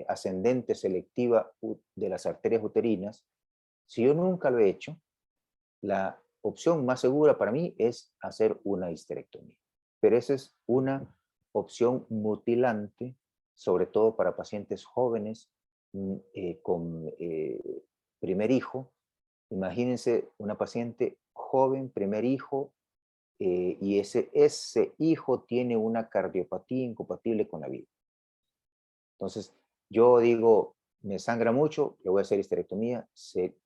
ascendente selectiva de las arterias uterinas, si yo nunca lo he hecho, la opción más segura para mí es hacer una histerectomía. Pero esa es una opción mutilante, sobre todo para pacientes jóvenes con primer hijo. Imagínense una paciente joven, primer hijo, y ese hijo tiene una cardiopatía incompatible con la vida. Entonces, yo digo, me sangra mucho, le voy a hacer histerectomía,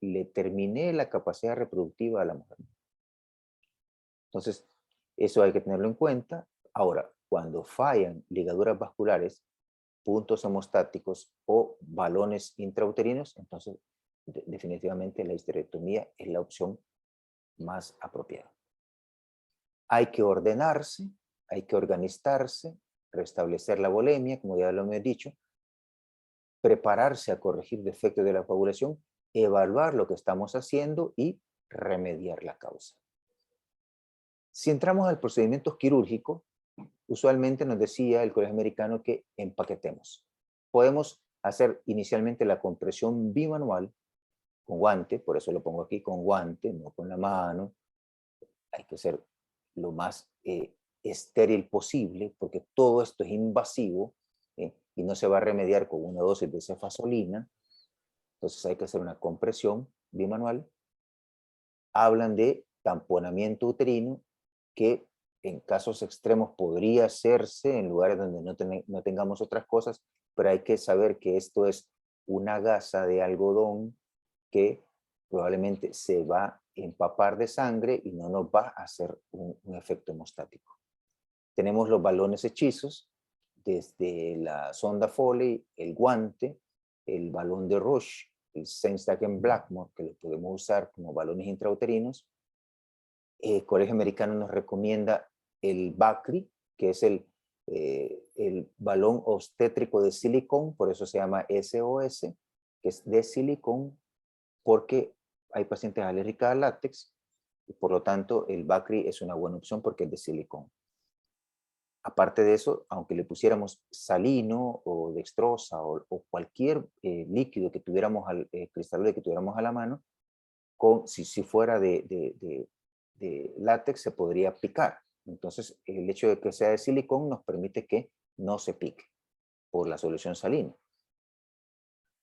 le terminé la capacidad reproductiva a la mujer. Entonces, eso hay que tenerlo en cuenta. Ahora, cuando fallan ligaduras vasculares, puntos hemostáticos o balones intrauterinos, entonces definitivamente la histerectomía es la opción más apropiada. Hay que ordenarse, hay que organizarse, restablecer la volemia, como ya lo hemos dicho, prepararse a corregir defectos de la coagulación, evaluar lo que estamos haciendo y remediar la causa. Si entramos al procedimiento quirúrgico, usualmente nos decía el Colegio Americano que empaquetemos. Podemos hacer inicialmente la compresión bimanual con guante, por eso lo pongo aquí con guante, no con la mano. Hay que ser lo más estéril posible, porque todo esto es invasivo y no se va a remediar con una dosis de cefazolina. Entonces hay que hacer una compresión bimanual. Hablan de tamponamiento uterino, que en casos extremos podría hacerse en lugares donde no tengamos otras cosas, pero hay que saber que esto es una gasa de algodón que probablemente se va a empapar de sangre y no nos va a hacer un efecto hemostático. Tenemos los balones hechizos, desde la sonda Foley, el guante, el balón de Roche, el Sengstaken Blackmore, que lo podemos usar como balones intrauterinos. El Colegio Americano nos recomienda el Bakri, que es el balón obstétrico de silicón, por eso se llama SOS, que es de silicón, porque hay pacientes alérgicas al látex, y por lo tanto el Bakri es una buena opción porque es de silicón. Aparte de eso, aunque le pusiéramos salino o dextrosa o cualquier líquido que tuviéramos, cristalino que tuviéramos a la mano, si fuera de látex se podría picar. Entonces, el hecho de que sea de silicón nos permite que no se pique por la solución salina.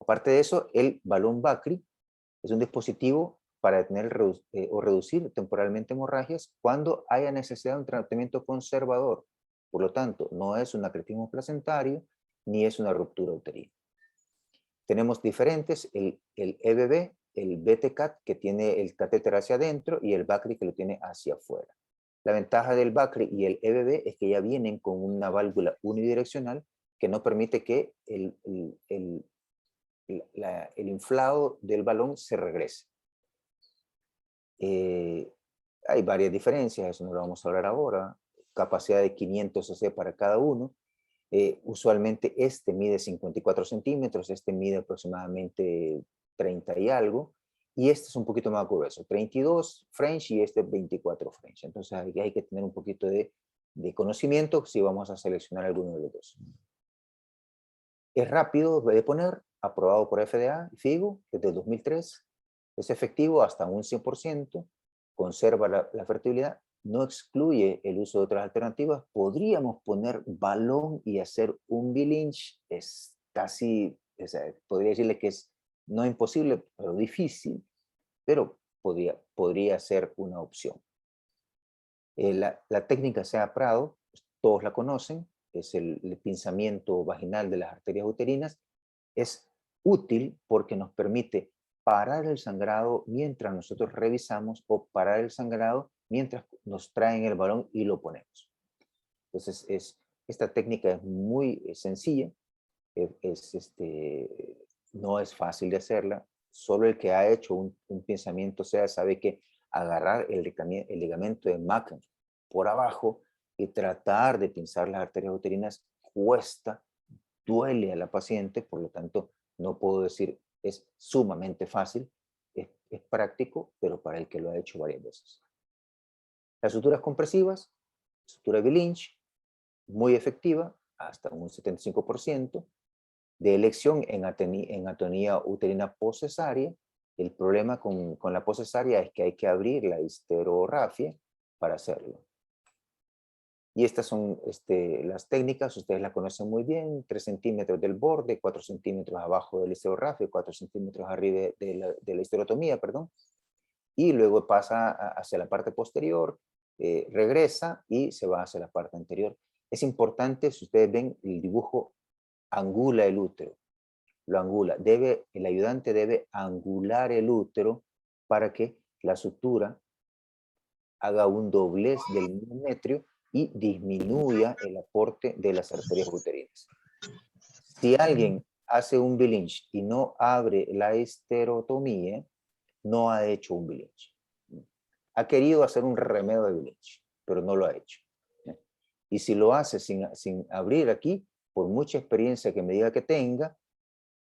Aparte de eso, el balón Bakri es un dispositivo para detener o reducir temporalmente hemorragias cuando haya necesidad de un tratamiento conservador. Por lo tanto, no es un acretismo placentario ni es una ruptura uterina. Tenemos diferentes, el EBB, el BTCAT, que tiene el catéter hacia adentro, y el Bakri, que lo tiene hacia afuera. La ventaja del Bakri y el EBB es que ya vienen con una válvula unidireccional que no permite que el inflado del balón se regrese. Hay varias diferencias, eso no lo vamos a hablar ahora. Capacidad de 500 cc para cada uno. Usualmente este mide 54 centímetros, este mide aproximadamente 30 y algo, y este es un poquito más grueso, 32 French y este 24 French. Entonces hay que tener un poquito de conocimiento si vamos a seleccionar alguno de los dos. Es rápido de poner, aprobado por FDA y FIGO desde el 2003, es efectivo hasta un 100%, conserva la fertilidad, no excluye el uso de otras alternativas. Podríamos poner balón y hacer un Belinch, es casi, podría decirle que es no imposible, pero difícil, pero podría ser una opción. La técnica SEA Prado, pues, todos la conocen, es el pinzamiento vaginal de las arterias uterinas. Es útil porque nos permite parar el sangrado mientras nosotros revisamos o parar el sangrado mientras nos traen el balón y lo ponemos. Entonces, esta técnica es muy sencilla, no es fácil de hacerla. Solo el que ha hecho un pensamiento SEA sabe que agarrar el ligamento de Macken por abajo y tratar de pinzar las arterias uterinas cuesta, duele a la paciente, por lo tanto no puedo decir es sumamente fácil, es práctico, pero para el que lo ha hecho varias veces. Las suturas compresivas, sutura de Lynch, muy efectiva, hasta un 75%, de elección en atonía uterina postcesárea. El problema con la postcesárea es que hay que abrir la histerorrafia para hacerlo. Y estas son las técnicas, ustedes las conocen muy bien, 3 centímetros del borde, 4 centímetros abajo del histerorrafia, 4 centímetros arriba de la histerotomía, perdón. Y luego pasa hacia la parte posterior, regresa y se va hacia la parte anterior. Es importante, si ustedes ven el dibujo, angula el útero, lo angula. El ayudante debe angular el útero para que la sutura haga un doblez del miometrio y disminuya el aporte de las arterias uterinas. Si alguien hace un Billinch y no abre la histerotomía, no ha hecho un Billinch. Ha querido hacer un remedio de Billinch, pero no lo ha hecho. Y si lo hace sin abrir aquí, por mucha experiencia que me diga que tenga,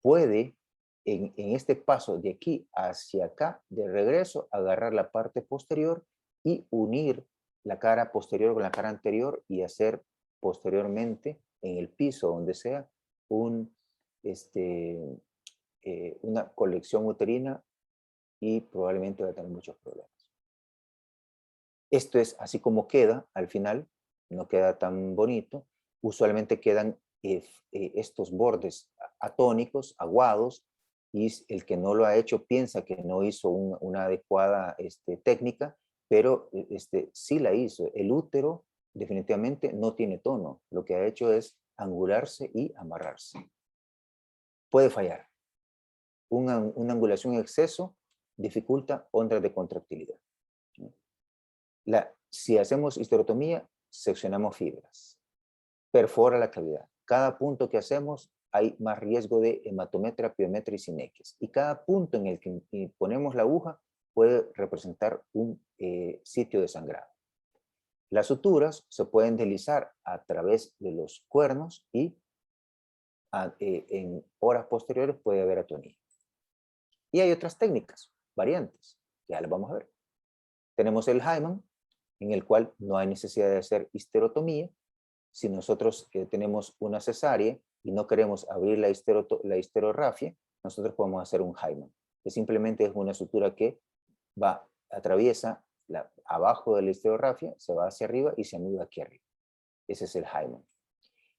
puede en este paso de aquí hacia acá, de regreso, agarrar la parte posterior y unir la cara posterior con la cara anterior y hacer posteriormente en el piso, donde sea, una colección uterina y probablemente va a tener muchos problemas. Esto es así como queda al final, no queda tan bonito. Usualmente quedan estos bordes atónicos, aguados, y el que no lo ha hecho piensa que no hizo una adecuada técnica, pero sí la hizo. El útero definitivamente no tiene tono. Lo que ha hecho es angularse y amarrarse. Puede fallar. Una angulación en exceso dificulta ondas de contractilidad. Si hacemos histerotomía, seccionamos fibras. Perfora la cavidad. Cada punto que hacemos hay más riesgo de hematometra, piometra y sinequias. Y cada punto en el que ponemos la aguja puede representar un sitio de sangrado. Las suturas se pueden deslizar a través de los cuernos y en horas posteriores puede haber atonía. Y hay otras técnicas, variantes, ya las vamos a ver. Tenemos el Hyman, en el cual no hay necesidad de hacer histerotomía. Si nosotros tenemos una cesárea y no queremos abrir la histerorrafia, nosotros podemos hacer un Hyman, que simplemente es una sutura que atraviesa abajo de la histerorrafia, se va hacia arriba y se anuda aquí arriba. Ese es el Hyman.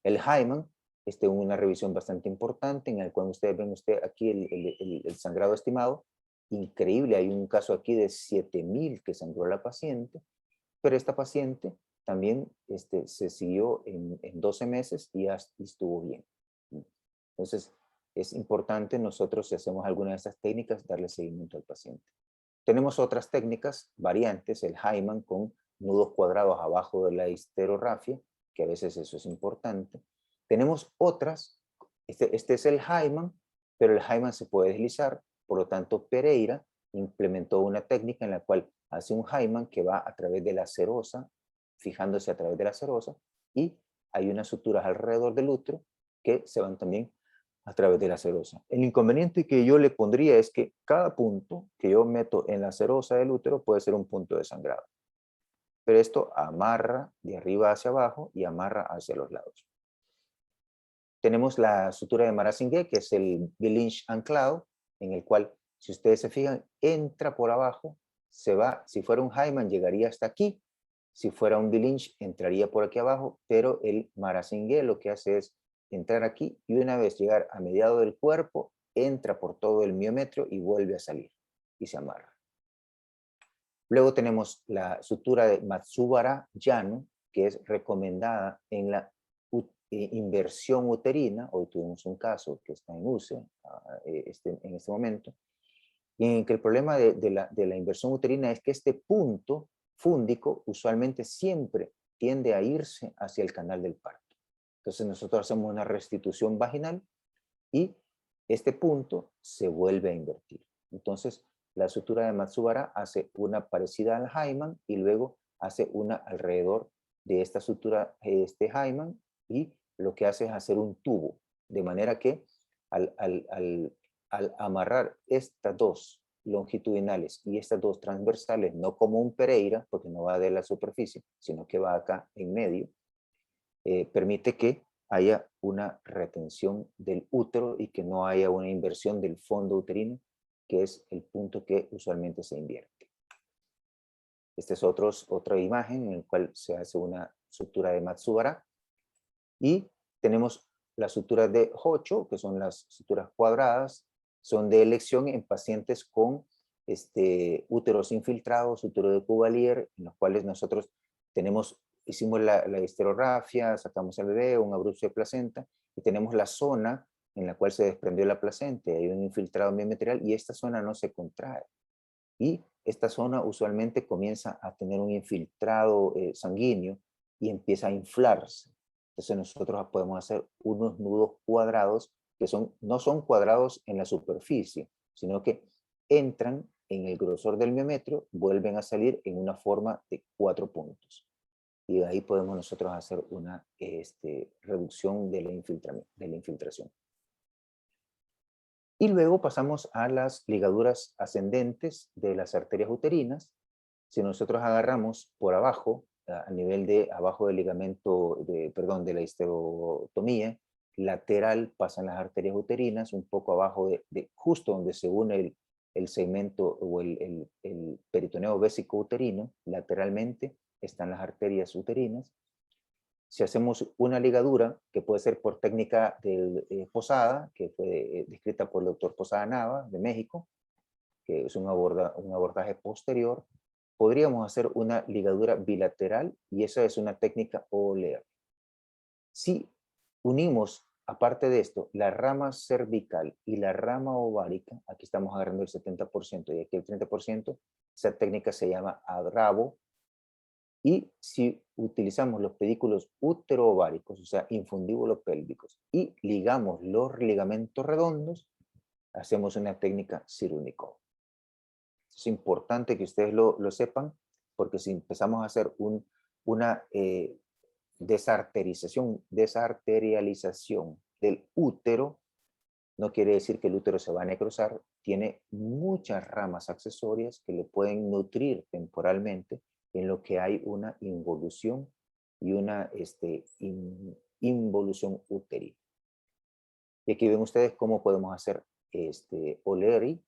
El Hyman es una revisión bastante importante en el cual ustedes ven aquí el sangrado estimado. Increíble, hay un caso aquí de 7,000 que sangró la paciente, pero esta paciente también se siguió en 12 meses y estuvo bien. Entonces, es importante nosotros, si hacemos alguna de estas técnicas, darle seguimiento al paciente. Tenemos otras técnicas, variantes, el Hyman con nudos cuadrados abajo de la histerorrafia, que a veces eso es importante. Tenemos otras, este es el Hyman, pero el Hyman se puede deslizar, por lo tanto Pereira implementó una técnica en la cual hace un Hyman que va a través de la serosa, fijándose a través de la serosa, y hay unas suturas alrededor del útero que se van también a través de la serosa. El inconveniente que yo le pondría es que cada punto que yo meto en la serosa del útero puede ser un punto de sangrado. Pero esto amarra de arriba hacia abajo y amarra hacia los lados. Tenemos la sutura de Marazingué, que es el Billinch anclado, en el cual, si ustedes se fijan, entra por abajo, se va, si fuera un Hyman llegaría hasta aquí, si fuera un Billinch entraría por aquí abajo, pero el Marazingué lo que hace es entrar aquí y una vez llegar a mediado del cuerpo, entra por todo el miometrio y vuelve a salir y se amarra. Luego tenemos la sutura de Matsubara-Yano, que es recomendada en la inversión uterina. Hoy tuvimos un caso que está en UCE en este momento, y en que el problema de la inversión uterina es que este punto fúndico usualmente siempre tiende a irse hacia el canal del parto. Entonces nosotros hacemos una restitución vaginal y este punto se vuelve a invertir. Entonces La sutura de Matsubara hace una parecida al Hyman y luego hace una alrededor de esta sutura, Hyman, y lo que hace es hacer un tubo, de manera que al amarrar estas dos longitudinales y estas dos transversales, no como un Pereira, porque no va de la superficie, sino que va acá en medio, permite que haya una retención del útero y que no haya una inversión del fondo uterino, que es el punto que usualmente se invierte. Esta es otra imagen en la cual se hace una sutura de Matsubara. Y tenemos las suturas de Hocho, que son las suturas cuadradas, son de elección en pacientes con úteros infiltrados, útero de Cuvelier, en los cuales nosotros hicimos la histerografia, sacamos al bebé, un abrupto de placenta, y tenemos la zona en la cual se desprendió la placenta, hay un infiltrado biometrial, y esta zona no se contrae. Y esta zona usualmente comienza a tener un infiltrado sanguíneo y empieza a inflarse. Entonces nosotros podemos hacer unos nudos cuadrados que no son cuadrados en la superficie, sino que entran en el grosor del miometrio, vuelven a salir en una forma de 4 puntos. Y de ahí podemos nosotros hacer una reducción de la infiltración. Y luego pasamos a las ligaduras ascendentes de las arterias uterinas. Si nosotros agarramos por abajo, a nivel de abajo del ligamento, de la histerotomía, lateral pasan las arterias uterinas, un poco abajo justo donde se une el segmento o el peritoneo vésico uterino, lateralmente están las arterias uterinas. Si hacemos una ligadura, que puede ser por técnica de Posada, que fue descrita por el doctor Posada Nava, de México, que es un abordaje posterior, podríamos hacer una ligadura bilateral, y esa es una técnica O'Leary. Si unimos, aparte de esto, la rama cervical y la rama ovárica, aquí estamos agarrando el 70% y aquí el 30%, esa técnica se llama Abravo. Y si utilizamos los pedículos útero-ováricos, o sea, infundíbulos pélvicos, y ligamos los ligamentos redondos, hacemos una técnica Cyrulnikov. Es importante que ustedes lo sepan, porque si empezamos a hacer una desarterialización del útero, no quiere decir que el útero se va a necrosar, tiene muchas ramas accesorias que le pueden nutrir temporalmente, en lo que hay una involución y una involución uterina. Y aquí ven ustedes cómo podemos hacer O'Leary.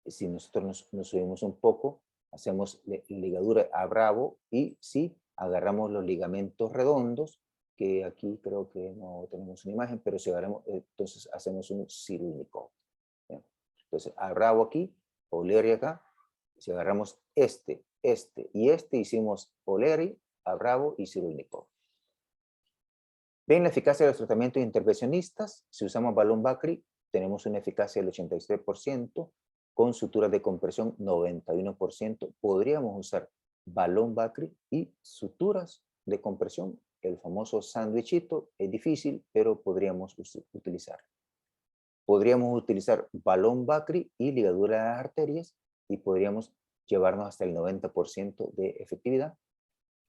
Si nosotros nos subimos un poco, hacemos ligadura a Bravo, y si agarramos los ligamentos redondos, que aquí creo que no tenemos una imagen, pero si agarramos, entonces hacemos un Cyrulnikov. Entonces, a Bravo aquí, O'Leary acá. Si agarramos y hicimos O'Leary, a Bravo y Cyrulnikov. ¿Ven la eficacia de los tratamientos intervencionistas? Si usamos balón Bakri, tenemos una eficacia del 83%, con suturas de compresión 91%. Podríamos usar balón Bakri y suturas de compresión. El famoso sándwichito es difícil, pero podríamos utilizar. Podríamos utilizar balón Bakri y ligadura de las arterias, y podríamos llevarnos hasta el 90% de efectividad.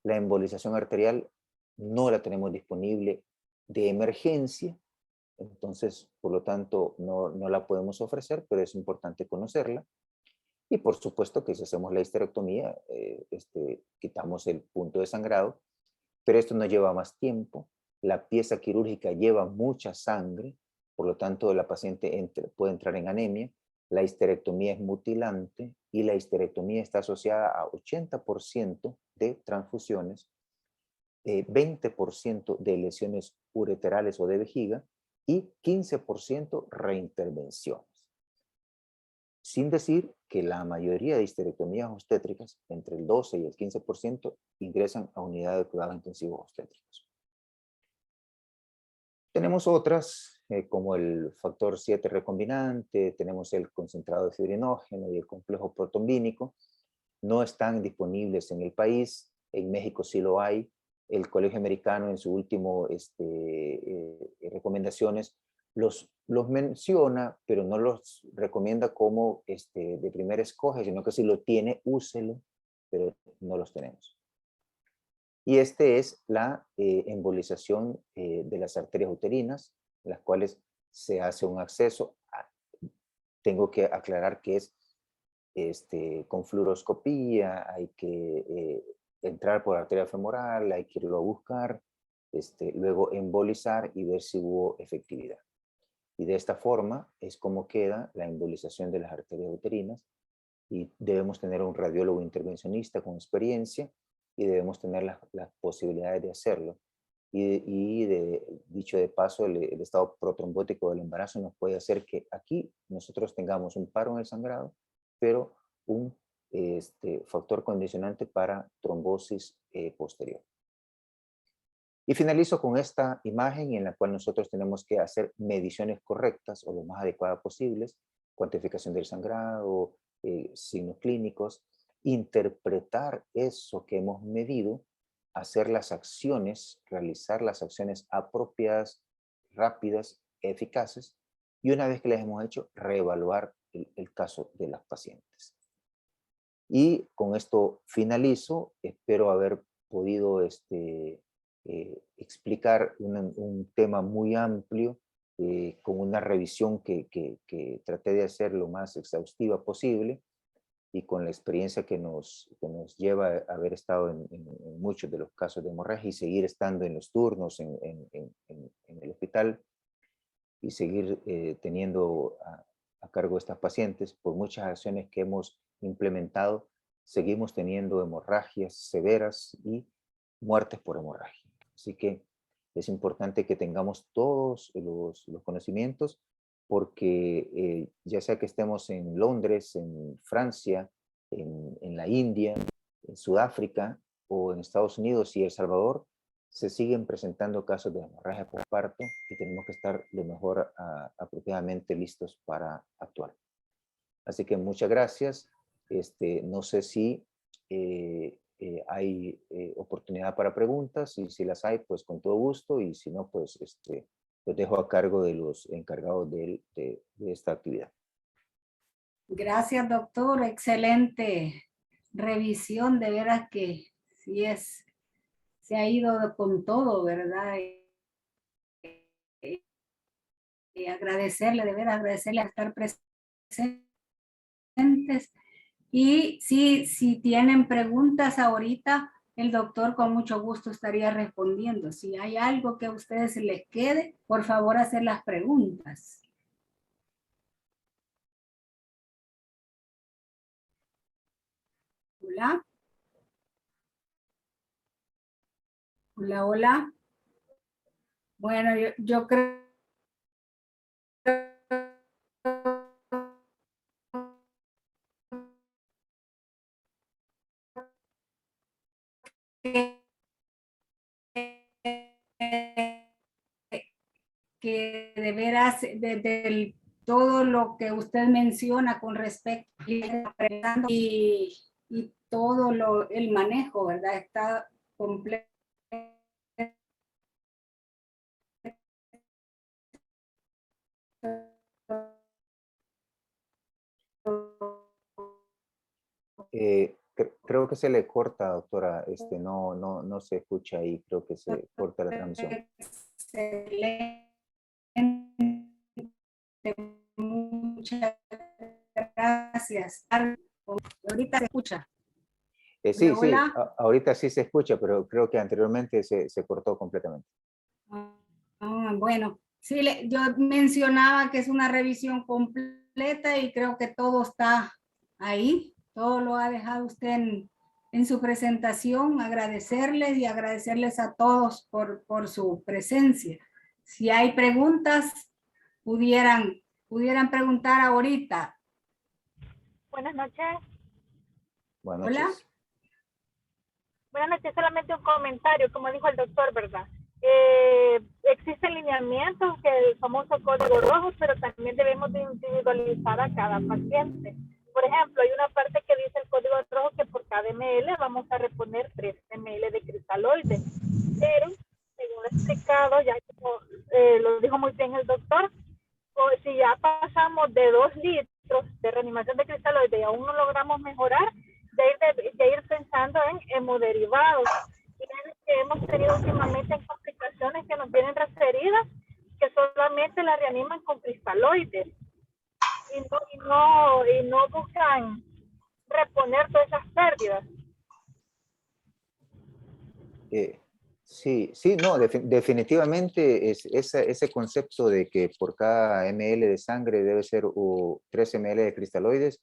La embolización arterial no la tenemos disponible de emergencia, entonces, por lo tanto, no la podemos ofrecer, pero es importante conocerla. Y por supuesto que si hacemos la histerectomía, quitamos el punto de sangrado, pero esto nos lleva más tiempo. La pieza quirúrgica lleva mucha sangre, por lo tanto, la paciente puede entrar en anemia. La histerectomía es mutilante, y la histerectomía está asociada a 80% de transfusiones, 20% de lesiones ureterales o de vejiga, y 15% reintervenciones. Sin decir que la mayoría de histerectomías obstétricas, entre el 12 y el 15%, ingresan a unidad de cuidados intensivos obstétricos. Tenemos otras, como el factor 7 recombinante, tenemos el concentrado de fibrinógeno y el complejo protombínico. No están disponibles en el país, en México sí lo hay. El Colegio Americano en su último recomendaciones los menciona, pero no los recomienda como de primera escoge, sino que si lo tiene, úselo, pero no los tenemos. Y es la embolización de las arterias uterinas, en las cuales se hace un acceso. Tengo que aclarar que es con fluoroscopía, hay que entrar por arteria femoral, hay que irlo a buscar, luego embolizar y ver si hubo efectividad. Y de esta forma es como queda la embolización de las arterias uterinas, y debemos tener un radiólogo intervencionista con experiencia y debemos tener las posibilidades de hacerlo. Y dicho de paso, el estado protrombótico del embarazo nos puede hacer que aquí nosotros tengamos un paro en el sangrado, pero un factor condicionante para trombosis posterior. Y finalizo con esta imagen en la cual nosotros tenemos que hacer mediciones correctas o lo más adecuadas posibles, cuantificación del sangrado, signos clínicos, interpretar eso que hemos medido, hacer las acciones, realizar las acciones apropiadas, rápidas, eficaces, y una vez que las hemos hecho, reevaluar el caso de las pacientes. Y con esto finalizo. Espero haber podido explicar un tema muy amplio, con una revisión que traté de hacer lo más exhaustiva posible, y con la experiencia que nos lleva a haber estado en muchos de los casos de hemorragia y seguir estando en los turnos en el hospital y seguir teniendo a cargo estas pacientes. Por muchas acciones que hemos implementado, seguimos teniendo hemorragias severas y muertes por hemorragia. Así que es importante que tengamos todos los conocimientos, porque ya sea que estemos en Londres, en Francia, en la India, en Sudáfrica o en Estados Unidos y El Salvador, se siguen presentando casos de hemorragia por parto y tenemos que estar lo mejor apropiadamente listos para actuar. Así que muchas gracias. No sé si hay oportunidad para preguntas, y si las hay, pues con todo gusto, y si no, pues los dejo a cargo de los encargados de esta actividad.
Gracias, doctor. Excelente revisión. De veras que sí se ha ido con todo, ¿verdad? Y agradecerle, de veras agradecerle a estar presentes. Y si tienen preguntas ahorita, el doctor con mucho gusto estaría respondiendo. Si hay algo que a ustedes les quede, por favor, hacer las preguntas. Hola. Hola, hola. Bueno, yo creo que de veras, desde todo lo que usted menciona con respecto y todo el manejo, ¿verdad? Está completo.
Creo que se le corta, doctora. No se escucha ahí. Creo que se corta la transmisión.
Excelente. Muchas gracias. Ahorita se escucha.
Sí,
Hola, hola.
sí, ahorita sí se escucha, pero creo que anteriormente se cortó completamente.
Bueno, sí, yo mencionaba que es una revisión completa y creo que todo está ahí. Todo lo ha dejado usted en su presentación. Agradecerles y agradecerles a todos por su presencia. Si hay preguntas, pudieran preguntar ahorita.
Buenas noches.
Buenas
Hola.
noches.
Buenas noches, solamente un comentario, como dijo el doctor, ¿verdad? Existen lineamientos, que el famoso código rojo, pero también debemos de individualizar a cada paciente. Por ejemplo, hay una parte que dice el código rojo que por cada ml vamos a reponer 3 ml de cristaloide. Pero, según lo explicado, ya como lo dijo muy bien el doctor, si ya pasamos de 2 litros de reanimación de cristaloides y aún no logramos mejorar, de ir pensando en hemoderivados. Y es que hemos tenido últimamente complicaciones que nos vienen referidas que solamente la reaniman con cristaloides y no buscan reponer todas esas pérdidas.
Sí, no, definitivamente ese concepto de que por cada ml de sangre debe ser 3 ml de cristaloides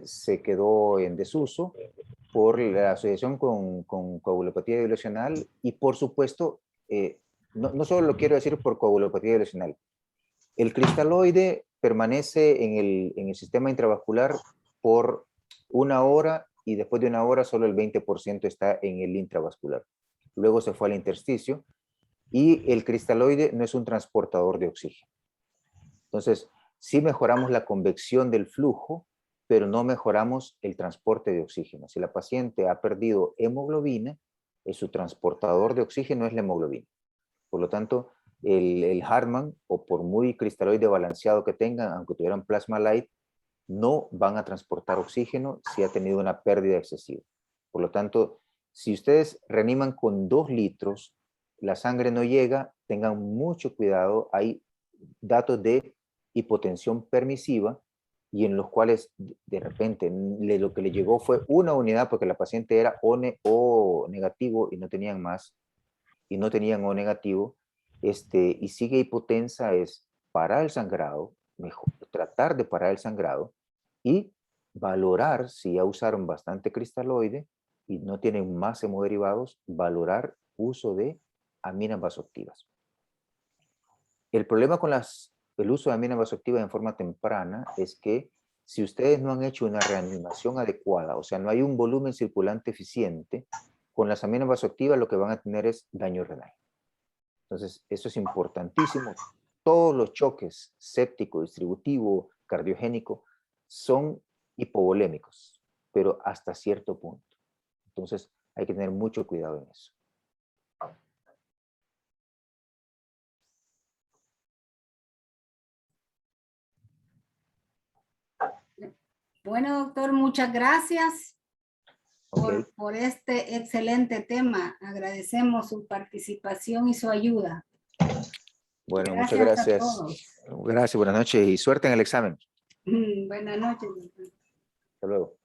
se quedó en desuso por la asociación con coagulopatía dilucional y por supuesto, no solo lo quiero decir por coagulopatía dilucional, el cristaloide permanece en el sistema intravascular por 1 hora y después de 1 hora solo el 20% está en el intravascular. Luego se fue al intersticio y el cristaloide no es un transportador de oxígeno. Entonces, sí mejoramos la convección del flujo, pero no mejoramos el transporte de oxígeno. Si la paciente ha perdido hemoglobina, su transportador de oxígeno es la hemoglobina. Por lo tanto, el Hartmann, o por muy cristaloide balanceado que tengan, aunque tuvieran plasma light, no van a transportar oxígeno si ha tenido una pérdida excesiva. Por lo tanto, si ustedes reaniman con 2 litros, la sangre no llega, tengan mucho cuidado. Hay datos de hipotensión permisiva y en los cuales de repente lo que le llegó fue 1 unidad porque la paciente era O negativo y no tenían más, y no tenían O negativo, y sigue hipotensa, es parar el sangrado, tratar de parar el sangrado y valorar si ya usaron bastante cristaloide y no tienen más hemoderivados, valorar uso de aminas vasoactivas. El problema con el uso de aminas vasoactivas en forma temprana es que si ustedes no han hecho una reanimación adecuada, o sea, no hay un volumen circulante eficiente, con las aminas vasoactivas lo que van a tener es daño renal. Entonces, eso es importantísimo. Todos los choques séptico, distributivo, cardiogénico son hipovolémicos, pero hasta cierto punto. Entonces, hay que tener mucho cuidado en eso.
Bueno, doctor, muchas gracias
Okay.
por este excelente tema. Agradecemos su participación y su ayuda.
Bueno,
Gracias
muchas gracias.
a todos.
Gracias, buenas noches y suerte en el examen.
Buenas noches, doctor.
Hasta luego.